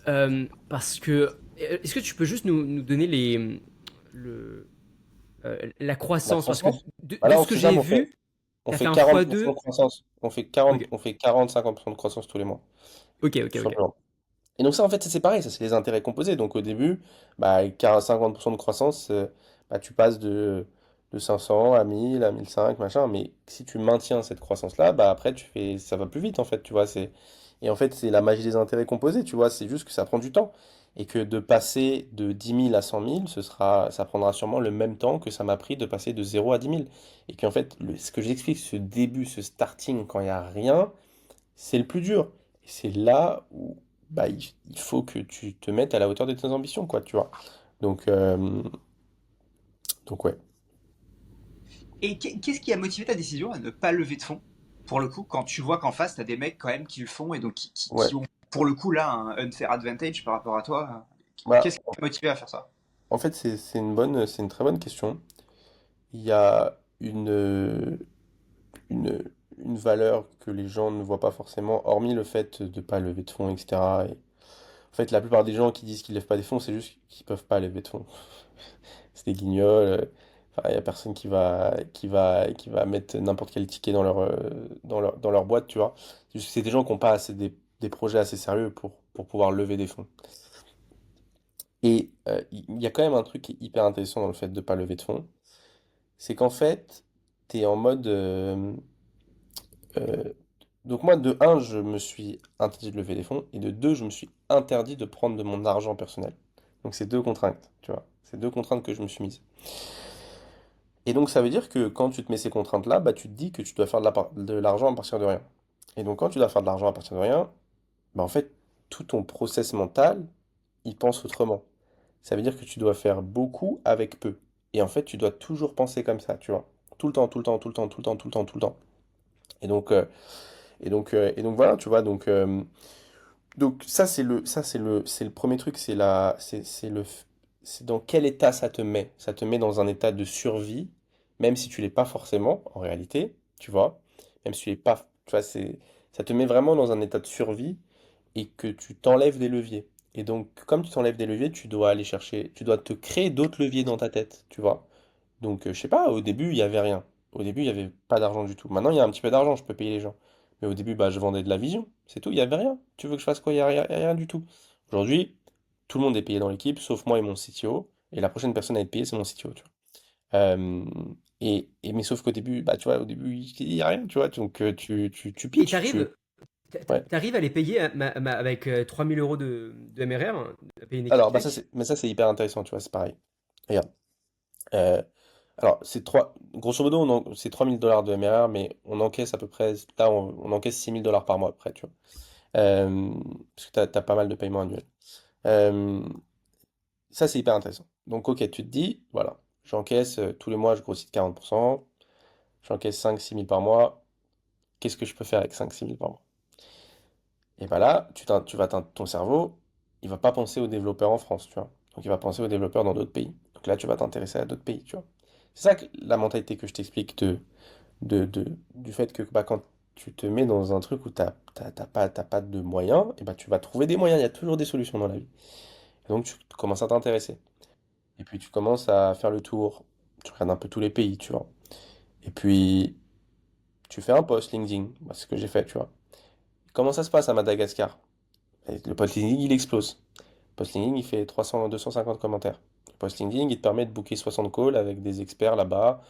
parce que, est-ce que tu peux juste nous donner la La croissance? Parce que croissance? de Là, ce au que j'ai FISAM, vu, on tu as fait fait un 40% de x2. croissance. Ok, On fait 40-50% de croissance tous les mois, ok, ok, tout ok. simplement. Et donc ça, en fait, c'est pareil, ça, c'est les intérêts composés. Donc au début, 50% de croissance, tu passes de 500 à 1000, à 1005, machin. Mais si tu maintiens cette croissance-là, après, ça va plus vite, en fait, tu vois. Et en fait, c'est la magie des intérêts composés, tu vois. C'est juste que ça prend du temps. Et que de passer de 10 000 à 100 000, ça prendra sûrement le même temps que ça m'a pris de passer de 0 à 10 000. Et qu'en fait, ce que j'explique, ce début, ce starting, quand il n'y a rien, c'est le plus dur. Et c'est là où il faut que tu te mettes à la hauteur de tes ambitions, quoi, tu vois. Donc, euh, donc ouais. Et qu'est-ce qui a motivé ta décision à ne pas lever de fonds, pour le coup, quand tu vois qu'en face, t'as des mecs quand même qui le font et donc Ouais. qui ont, pour le coup, là, un unfair advantage par rapport à toi? Bah, Qu'est-ce qui t'a motivé à faire ça? en fait, c'est une très bonne question. Il y a une, une valeur que les gens ne voient pas forcément, hormis le fait de pas lever de fonds, etc. Et, en fait, la plupart des gens qui disent qu'ils lèvent pas des fonds, c'est juste qu'ils peuvent pas lever de fonds. C'est des guignols. Enfin, il y a personne qui va mettre n'importe quel ticket dans leur boîte, tu vois. C'est des gens qui n'ont pas des projets assez sérieux pour pouvoir lever des fonds. Et il y a quand même un truc qui est hyper intéressant dans le fait de ne pas lever de fonds. C'est qu'en fait, tu es en mode. Euh, donc, moi, de un, je me suis interdit de lever des fonds. Et de deux, je me suis interdit de prendre de mon argent personnel. Donc, c'est deux contraintes, tu vois. C'est deux contraintes que je me suis mises. Et donc, ça veut dire que quand tu te mets ces contraintes-là, tu te dis que tu dois faire de l'argent à partir de rien. Et donc, quand tu dois faire de l'argent à partir de rien, en fait, tout ton process mental, il pense autrement. Ça veut dire que tu dois faire beaucoup avec peu. Et en fait, tu dois toujours penser comme ça, tu vois. Tout le temps, tout le temps, tout le temps, tout le temps, tout le temps, tout le temps. Et donc voilà, tu vois. Donc ça, c'est le premier truc. C'est dans quel état ça te met. Ça te met dans un état de survie, même si tu l'es pas forcément, en réalité, tu vois. Même si tu l'es pas, tu vois, ça te met vraiment dans un état de survie et que tu t'enlèves des leviers. Et donc, comme tu t'enlèves des leviers, tu dois aller chercher, tu dois te créer d'autres leviers dans ta tête, tu vois. Donc, je sais pas, au début, il y avait rien. Au début, il y avait pas d'argent du tout. Maintenant, il y a un petit peu d'argent, je peux payer les gens. Mais au début, je vendais de la vision, c'est tout, il y avait rien. Tu veux que je fasse quoi? Il y a rien du tout. Aujourd'hui, tout le monde est payé dans l'équipe, sauf moi et mon CTO. Et la prochaine personne à être payée, c'est mon CTO, tu vois. Euh, mais sauf qu'au début, tu vois, au début, il y a rien, tu vois. Donc, tu Et pitches, t'arrives, tu. Ouais. T'arrives à les payer avec 3000 euros de MRR, hein, à payer une équipe Alors, tech? mais ça, c'est hyper intéressant, tu vois, c'est pareil. Regarde. Euh, alors, grosso modo, c'est 3000 $ de MRR, mais on encaisse à peu près, là, on encaisse 6000 $ par mois, à peu près, tu vois. Euh, Parce que t'as pas mal de paiements annuels. Euh, Ça, c'est hyper intéressant. Donc, ok, tu te dis, voilà, j'encaisse tous les mois, je grossis de 40%, j'encaisse 5 6 000 par mois. Qu'est-ce que je peux faire avec 5 6 000 par mois? Et bah là, ton cerveau, il va pas penser aux développeurs en France, tu vois. Donc, il va penser aux développeurs dans d'autres pays. Donc là, tu vas t'intéresser à d'autres pays, tu vois. C'est ça la mentalité que je t'explique du fait que bah, quand tu te mets dans un truc où t'as pas de moyens, et bah, tu vas trouver des moyens. Il y a toujours des solutions dans la vie. Et donc, tu commences à t'intéresser. Et puis, tu commences à faire le tour. Tu regardes un peu tous les pays, tu vois. Et puis, tu fais un post LinkedIn. Bah, c'est ce que j'ai fait, tu vois. Comment ça se passe à Madagascar? Et le post LinkedIn, il explose. Le post LinkedIn, il fait 250 commentaires. Le post LinkedIn, il te permet de booker 60 calls avec des experts là-bas,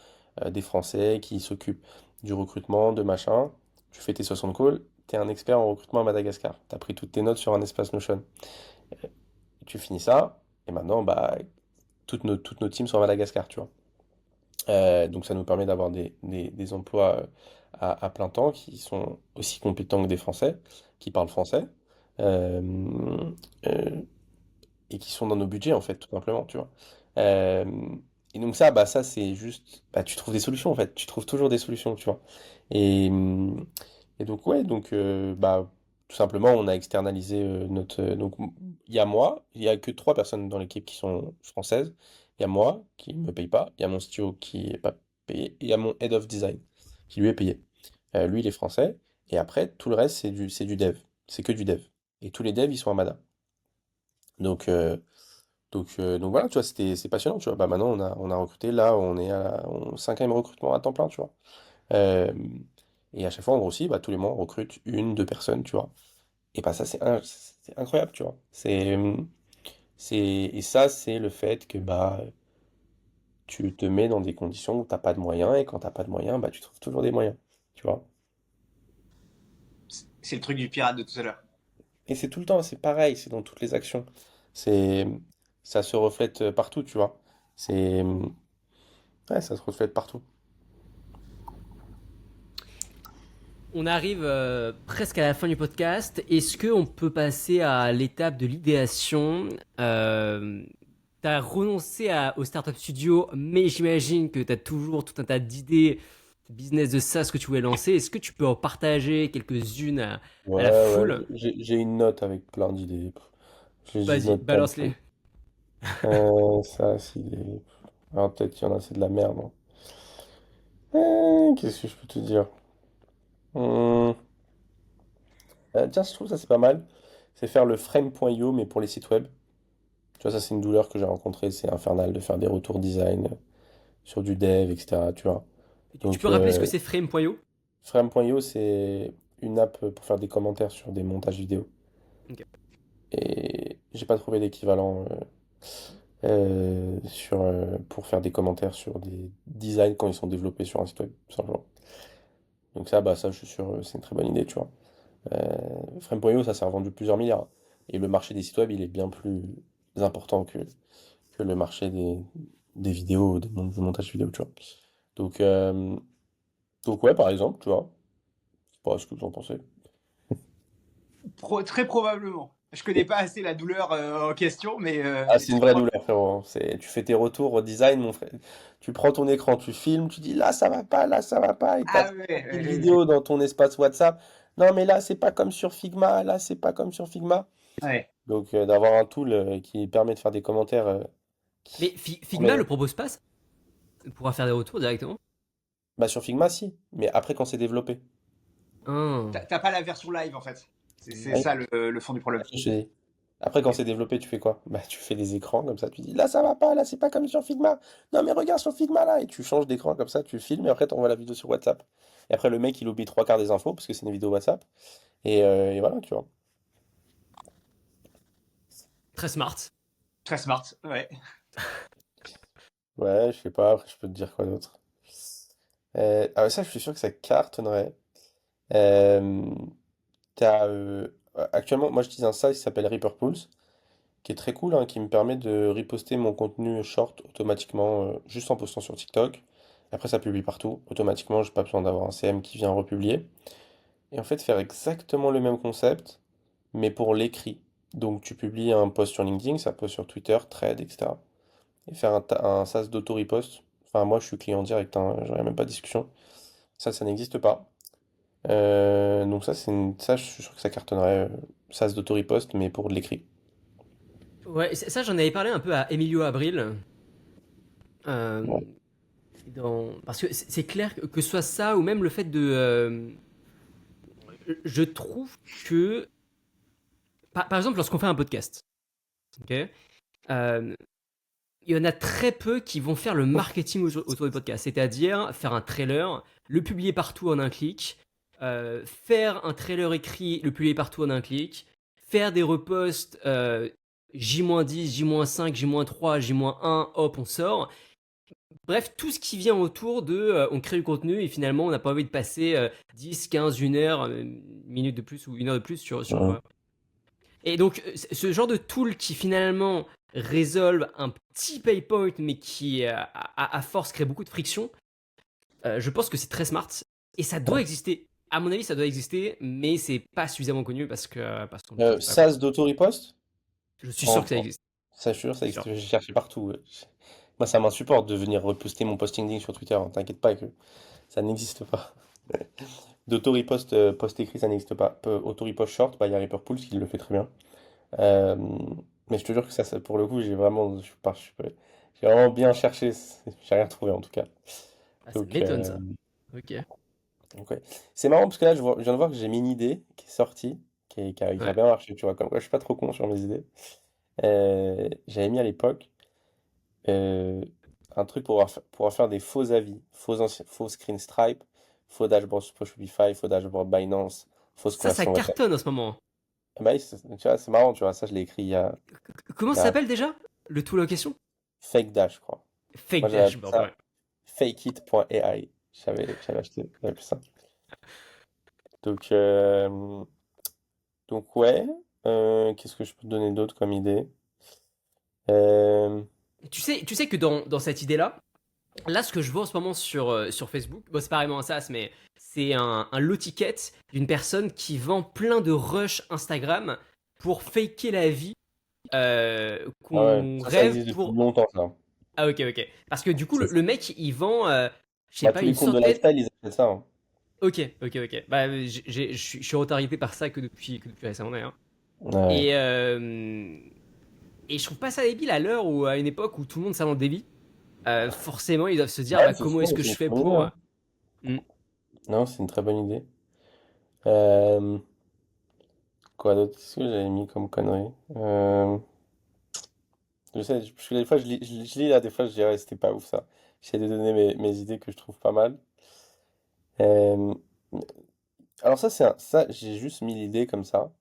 des Français qui s'occupent du recrutement, de machin. Tu fais tes 60 calls, tu es un expert en recrutement à Madagascar. Tu as pris toutes tes notes sur un espace Notion. Tu finis ça, et maintenant, bah, toutes nos teams sont à Madagascar, tu vois. Donc ça nous permet d'avoir des emplois à plein temps qui sont aussi compétents que des Français, qui parlent français, euh, euh, et qui sont dans nos budgets en fait, tout simplement, tu vois. Euh, et donc ça, bah ça c'est juste, bah, tu trouves des solutions en fait, tu trouves toujours des solutions, tu vois. Et, et donc ouais, donc bah tout simplement on a externalisé donc il y a moi, il y a que 3 personnes dans l'équipe qui sont françaises. Il y a moi qui me paye pas, il y a mon CTO qui est pas payé, et il y a mon head of design qui lui est payé. Lui il est français et après tout le reste c'est du dev, c'est que du dev. Et tous les devs ils sont à Mada. Donc donc voilà, tu vois, c'est passionnant, tu vois. Bah maintenant on a recruté, là on est au 5e recrutement à temps plein, tu vois. Euh, et à chaque fois on grossit, bah tous les mois on recrute 1 2 personnes, tu vois. Et bah ça c'est incroyable, tu vois. Et ça c'est le fait que bah tu te mets dans des conditions où t'as pas de moyens, et quand t'as pas de moyens, bah tu trouves toujours des moyens, tu vois. C'est le truc du pirate de tout à l'heure. Et c'est tout le temps, c'est pareil, c'est dans toutes les actions. C'est, Ça se reflète partout, tu vois. C'est, ouais, ça se reflète partout. On arrive presque à la fin du podcast. Est-ce qu'on peut passer à l'étape de l'idéation? Tu as renoncé au Startup Studio, mais j'imagine que tu as toujours tout un tas d'idées de business de SaaS que tu voulais lancer. Est-ce que tu peux en partager quelques-unes à la Ouais, foule? j'ai une note avec plein d'idées. J'ai une Vas-y, note plein de balance-les. trucs. Ça, alors peut-être qu'il y en a, c'est de la merde, hein. Qu'est-ce que je peux te dire? Hum, Tiens, je trouve ça c'est pas mal. C'est faire le frame.io, mais pour les sites web. Tu vois, ça c'est une douleur que j'ai rencontrée. C'est infernal de faire des retours design sur du dev, etc. Tu vois. Tu Donc, peux rappeler ce que c'est Frame.io? frame.io, c'est une app pour faire des commentaires sur des montages vidéo. Ok. Et j'ai pas trouvé d'équivalent pour faire des commentaires sur des designs quand ils sont développés sur un site web, tout simplement. Donc ça, bah ça, je suis sûr, c'est une très bonne idée, tu vois. Frame.io, ça s'est revendu plusieurs milliards. Et le marché des sites web, il est bien plus important que le marché des vidéos, du montage vidéo, tu vois. Donc, euh, donc ouais, par exemple, tu vois. Je sais pas ce que vous en pensez. Très probablement. Je connais pas assez la douleur en question, Ah, mais c'est une très vraie probablement. douleur, frérot, hein. Tu fais tes retours au design, mon frère. Tu prends ton écran, tu filmes, tu dis là ça va pas, et t'as Ah ouais, ouais, 1000 ouais, vidéos dans ton espace WhatsApp. Non, mais là, c'est pas comme sur Figma, là, c'est pas comme sur Figma. ouais. Donc, d'avoir un tool qui permet de faire des commentaires Mais pour Figma les... le propose pas, ça? On pourra faire des retours directement. Bah, sur Figma, si, mais après, quand c'est développé. Ah. T'as pas la version live en fait. C'est Ouais, ça le fond du problème. je te dis. Après, quand c'est développé, tu fais quoi? Bah, tu fais des écrans comme ça, tu dis là, ça va pas, là, c'est pas comme sur Figma. Non, mais regarde sur Figma, là, et tu changes d'écran comme ça, tu filmes, et après, tu envoies la vidéo sur WhatsApp. Et après, le mec, il oublie 3 quarts des infos, parce que c'est une vidéo WhatsApp. Et voilà, tu vois. Très smart. Très smart, ouais. Ouais, je sais pas, après, je peux te dire quoi d'autre. Ah, ça, je suis sûr que ça cartonnerait. Euh, Actuellement, moi, j'utilise un site qui s'appelle Reaper Pools, qui est très cool, hein, qui me permet de reposter mon contenu short automatiquement, juste en postant sur TikTok. Après, ça publie partout. Automatiquement, j'ai pas besoin d'avoir un CM qui vient republier. Et en fait, faire exactement le même concept, mais pour l'écrit. Donc, tu publies un post sur LinkedIn, ça poste sur Twitter, Thread, etc. Et faire un SaaS d'auto-repost. Enfin, moi, je suis client direct, hein, j'aurais même pas de discussion. Ça n'existe pas. Donc ça, je suis sûr que ça cartonnerait. SaaS d'auto-repost, mais pour de l'écrit. Ouais, ça j'en avais parlé un peu à Emilio Abril. Ouais. euh, Parce que c'est clair que ce soit ça ou même le fait de. Je trouve que. Par exemple, lorsqu'on fait un podcast, ok, euh, il y en a très peu qui vont faire le marketing autour du podcast, c'est-à-dire faire un trailer, le publier partout en un clic, faire un trailer écrit, le publier partout en un clic, faire des reposts J-10, J-5, J-3, J-1, hop, on sort. Bref, tout ce qui vient autour de on crée du contenu et finalement on n'a pas envie de passer 10, 15, 1 heure, une minute de plus ou 1 heure de plus sur. Ouais. Et donc, ce genre de tool qui finalement résolve un petit pay point, mais qui à force crée beaucoup de friction, je pense que c'est très smart. Et ça doit Ouais. exister. À mon avis, ça doit exister, mais c'est pas suffisamment connu parce qu'on l'utilise pas, quoi. SaaS d'auto-repost? Je suis sûr Bon, que ça bon, existe. ça, je suis sûr, Je ça suis sûr. existe. J'ai cherché partout. Ouais. Moi, ça m'insupporte de venir reposter mon posting link sur Twitter, hein. T'inquiète pas que ça n'existe pas. D'auto-repost post-écrit, ça n'existe pas. Auto-repost short, bah, il y a Reaperpools qui le fait très bien. Euh, mais je te jure que pour le coup, j'ai vraiment bien cherché. J'ai rien trouvé en tout cas. Ah, ça Donc, m'étonne euh, ça. Ok. donc ouais. C'est marrant parce que là, je viens de voir que j'ai mis une idée qui est sortie, qui a Ouais. bien marché. Tu vois, comme quoi, je suis pas trop con sur mes idées. J'avais mis à l'époque euh, un truc pour faire des faux avis, faux screen Stripe, faux dashboard sur Shopify, faux dashboard Binance, fausse Ça conversion WhatsApp. cartonne en ce moment. Ah bah oui, tu vois, c'est marrant, tu vois, ça je l'ai écrit Comment il y ça a s'appelle déjà le tool en question? Fake Dash, je crois. Moi Fake j'avais appelé dashboard, ça ouais. fakeit.ai. J'avais acheté, j'avais appelé ça. Donc, ouais, qu'est-ce que je peux te donner d'autre comme idée? Euh, Tu sais que dans cette idée-là, là, ce que je vois en ce moment sur Facebook, bon, c'est pas vraiment un SaaS, mais c'est un low ticket d'une personne qui vend plein de rush Instagram pour faker la vie Ah ouais, qu'on ça rêve existe depuis pour. longtemps, ça. Ah, ok, ok. Parce que du coup, le, C'est- le mec, il vend, je sais Bah, pas, tous les une comptes de centaine. lifestyle, ils appellent ça, hein. Ok, ok, ok. Bah, je suis retargeté par ça que depuis récemment, d'ailleurs. Ouais. Et, euh, et je trouve pas ça débile à l'heure ou à une époque où tout le monde s'invente des vies. Forcément, ils doivent se dire, Ouais, bah, comment est-ce que c'est je une fais très bonne idée, pour. hein. Hmm. Non, c'est une très bonne idée. Euh, Quoi d'autre? Qu'est-ce que j'avais mis comme connerie? Je sais, parce que des fois, je lis là, des fois, je dirais, c'était pas ouf ça. J'essaie de donner mes idées que je trouve pas mal. Euh, alors ça, j'ai juste mis l'idée comme ça.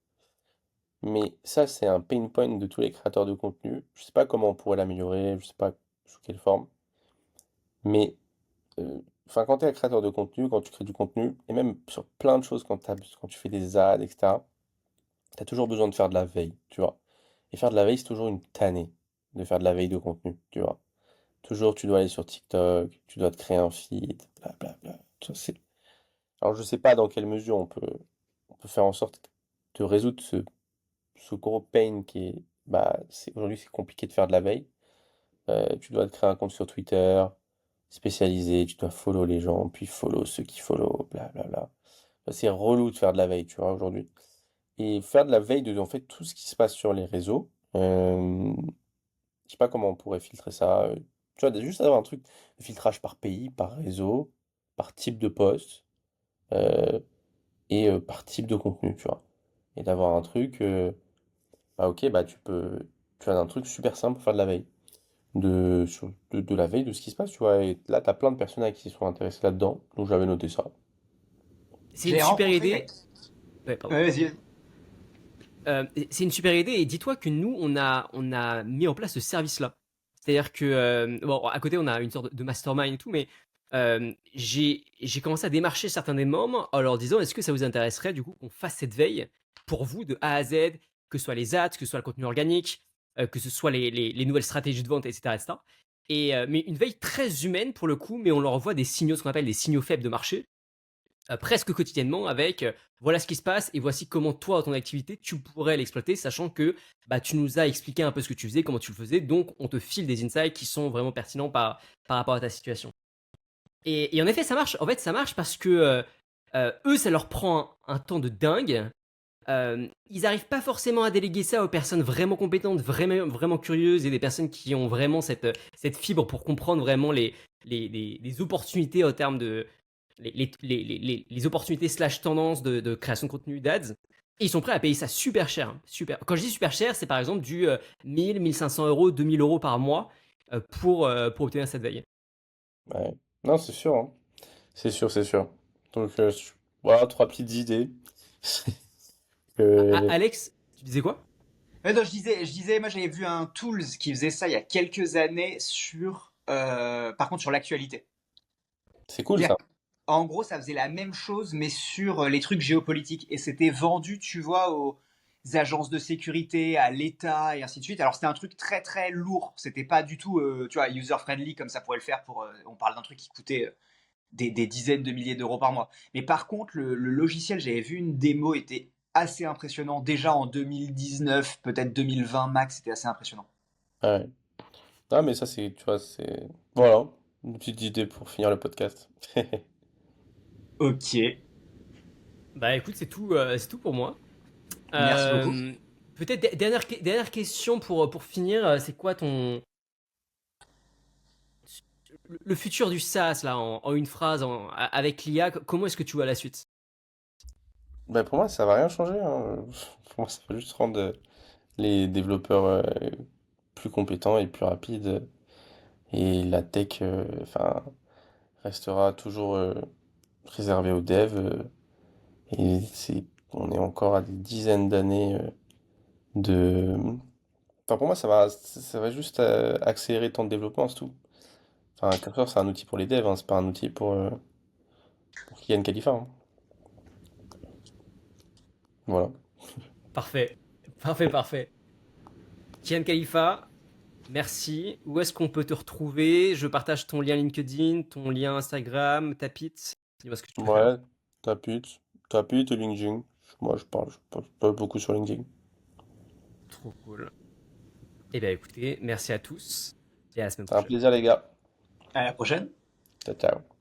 Mais ça, c'est un pain point de tous les créateurs de contenu. Je sais pas comment on pourrait l'améliorer, je sais pas sous quelle forme. Mais enfin, quand tu es un créateur de contenu, quand tu crées du contenu, et même sur plein de choses, quand tu fais des ads, etc., tu as toujours besoin de faire de la veille, tu vois. Et faire de la veille, c'est toujours une tannée de faire de la veille de contenu, tu vois. Toujours, tu dois aller sur TikTok, tu dois te créer un feed, blablabla. Alors, je sais pas dans quelle mesure on peut faire en sorte de résoudre ce gros pain qui est, bah, aujourd'hui, c'est compliqué de faire de la veille. Tu dois te créer un compte sur Twitter spécialisé, tu dois follow les gens, puis follow ceux qui follow, blablabla. C'est relou de faire de la veille, tu vois, aujourd'hui. Et faire de la veille de, en fait, tout ce qui se passe sur les réseaux. Je sais pas comment on pourrait filtrer ça. Tu vois, juste avoir un truc de filtrage par pays, par réseau, par type de poste, euh, et par type de contenu, tu vois. Et d'avoir un truc, bah ok, bah tu as un truc super simple pour faire de la veille. De la veille de ce qui se passe, tu vois. Et là, tu as plein de personnes qui sont intéressées là-dedans, donc j'avais noté ça. C'est une J'ai super rencontré. idée. Ouais, pardon. Ouais, vas-y. C'est une super idée et dis-toi que nous, on a mis en place ce service-là. C'est-à-dire que, bon, à côté, on a une sorte de mastermind et tout, mais j'ai commencé à démarcher certains des membres en leur disant: «Est-ce que ça vous intéresserait du coup qu'on fasse cette veille pour vous de A à Z, que ce soit les ads, que ce soit le contenu organique, que ce soit les nouvelles stratégies de vente et cetera et cetera?» Mais une veille très humaine pour le coup, mais on leur envoie des signaux, ce qu'on appelle des signaux faibles de marché, presque quotidiennement avec, voilà ce qui se passe et voici comment toi, dans ton activité, tu pourrais l'exploiter, sachant que, bah, tu nous as expliqué un peu ce que tu faisais, comment tu le faisais, donc on te file des insights qui sont vraiment pertinents par rapport à ta situation. Et en effet, ça marche. En fait, ça marche parce que, eux, ça leur prend un temps de dingue. Ils arrivent pas forcément à déléguer ça aux personnes vraiment compétentes, vraiment curieuses et des personnes qui ont vraiment cette fibre pour comprendre vraiment les opportunités en termes de les opportunités slash tendances de création de contenu d'ads. Et ils sont prêts à payer ça super cher, hein, super. Quand je dis super cher, c'est par exemple du 1000, 1500 euros, 2000 euros par mois pour obtenir cette veille. Ouais. Non, c'est sûr, hein. C'est sûr, c'est sûr. Donc, voilà, trois petites idées. Euh, Alex, tu disais quoi? Ouais, non, je disais, moi j'avais vu un Tools qui faisait ça il y a quelques années par contre, sur l'actualité. c'est cool ça. C'est-à-dire, en gros, ça faisait la même chose, mais sur les trucs géopolitiques. Et c'était vendu, tu vois, aux agences de sécurité, à l'État, et ainsi de suite. Alors, c'était un truc très, très lourd. C'était pas du tout, tu vois, user-friendly, comme ça pourrait le faire pour. On parle d'un truc qui coûtait des dizaines de milliers d'euros par mois. Mais par contre, le logiciel, j'avais vu une démo, était assez impressionnant. Déjà en 2019, peut-être 2020 max, c'était assez impressionnant. Ouais. Ah, mais ça, c'est, tu vois, c'est. Voilà, une petite idée pour finir le podcast. Ok, Bah écoute, c'est tout pour moi. merci beaucoup. Euh, Peut-être dernière question pour finir, c'est quoi le futur du SaaS là en une phrase avec l'IA, comment est-ce que tu vois la suite? Bah, pour moi, ça va rien changer, hein. Pour moi, ça va juste rendre les développeurs plus compétents et plus rapides. Et la tech, enfin, restera toujours réservée aux devs. Et on est encore à des dizaines d'années de. Enfin, pour moi, ça va juste accélérer le temps de développement, c'est tout. Enfin, Cursor, c'est un outil pour les devs, hein, c'est pas un outil pour Kian Khalifa, hein. Voilà. Parfait, parfait, parfait. Kian Khalifa, merci. Où est-ce qu'on peut te retrouver? Je partage ton lien LinkedIn, ton lien Instagram, ta pite. Dis-moi ce que tu préfères. Ouais, Taput et LinkedIn. Moi, je parle pas beaucoup sur LinkedIn. Trop cool. Eh bien écoutez, merci à tous et à la semaine C'est un prochaine. plaisir, les gars. À la prochaine. Ciao, ciao.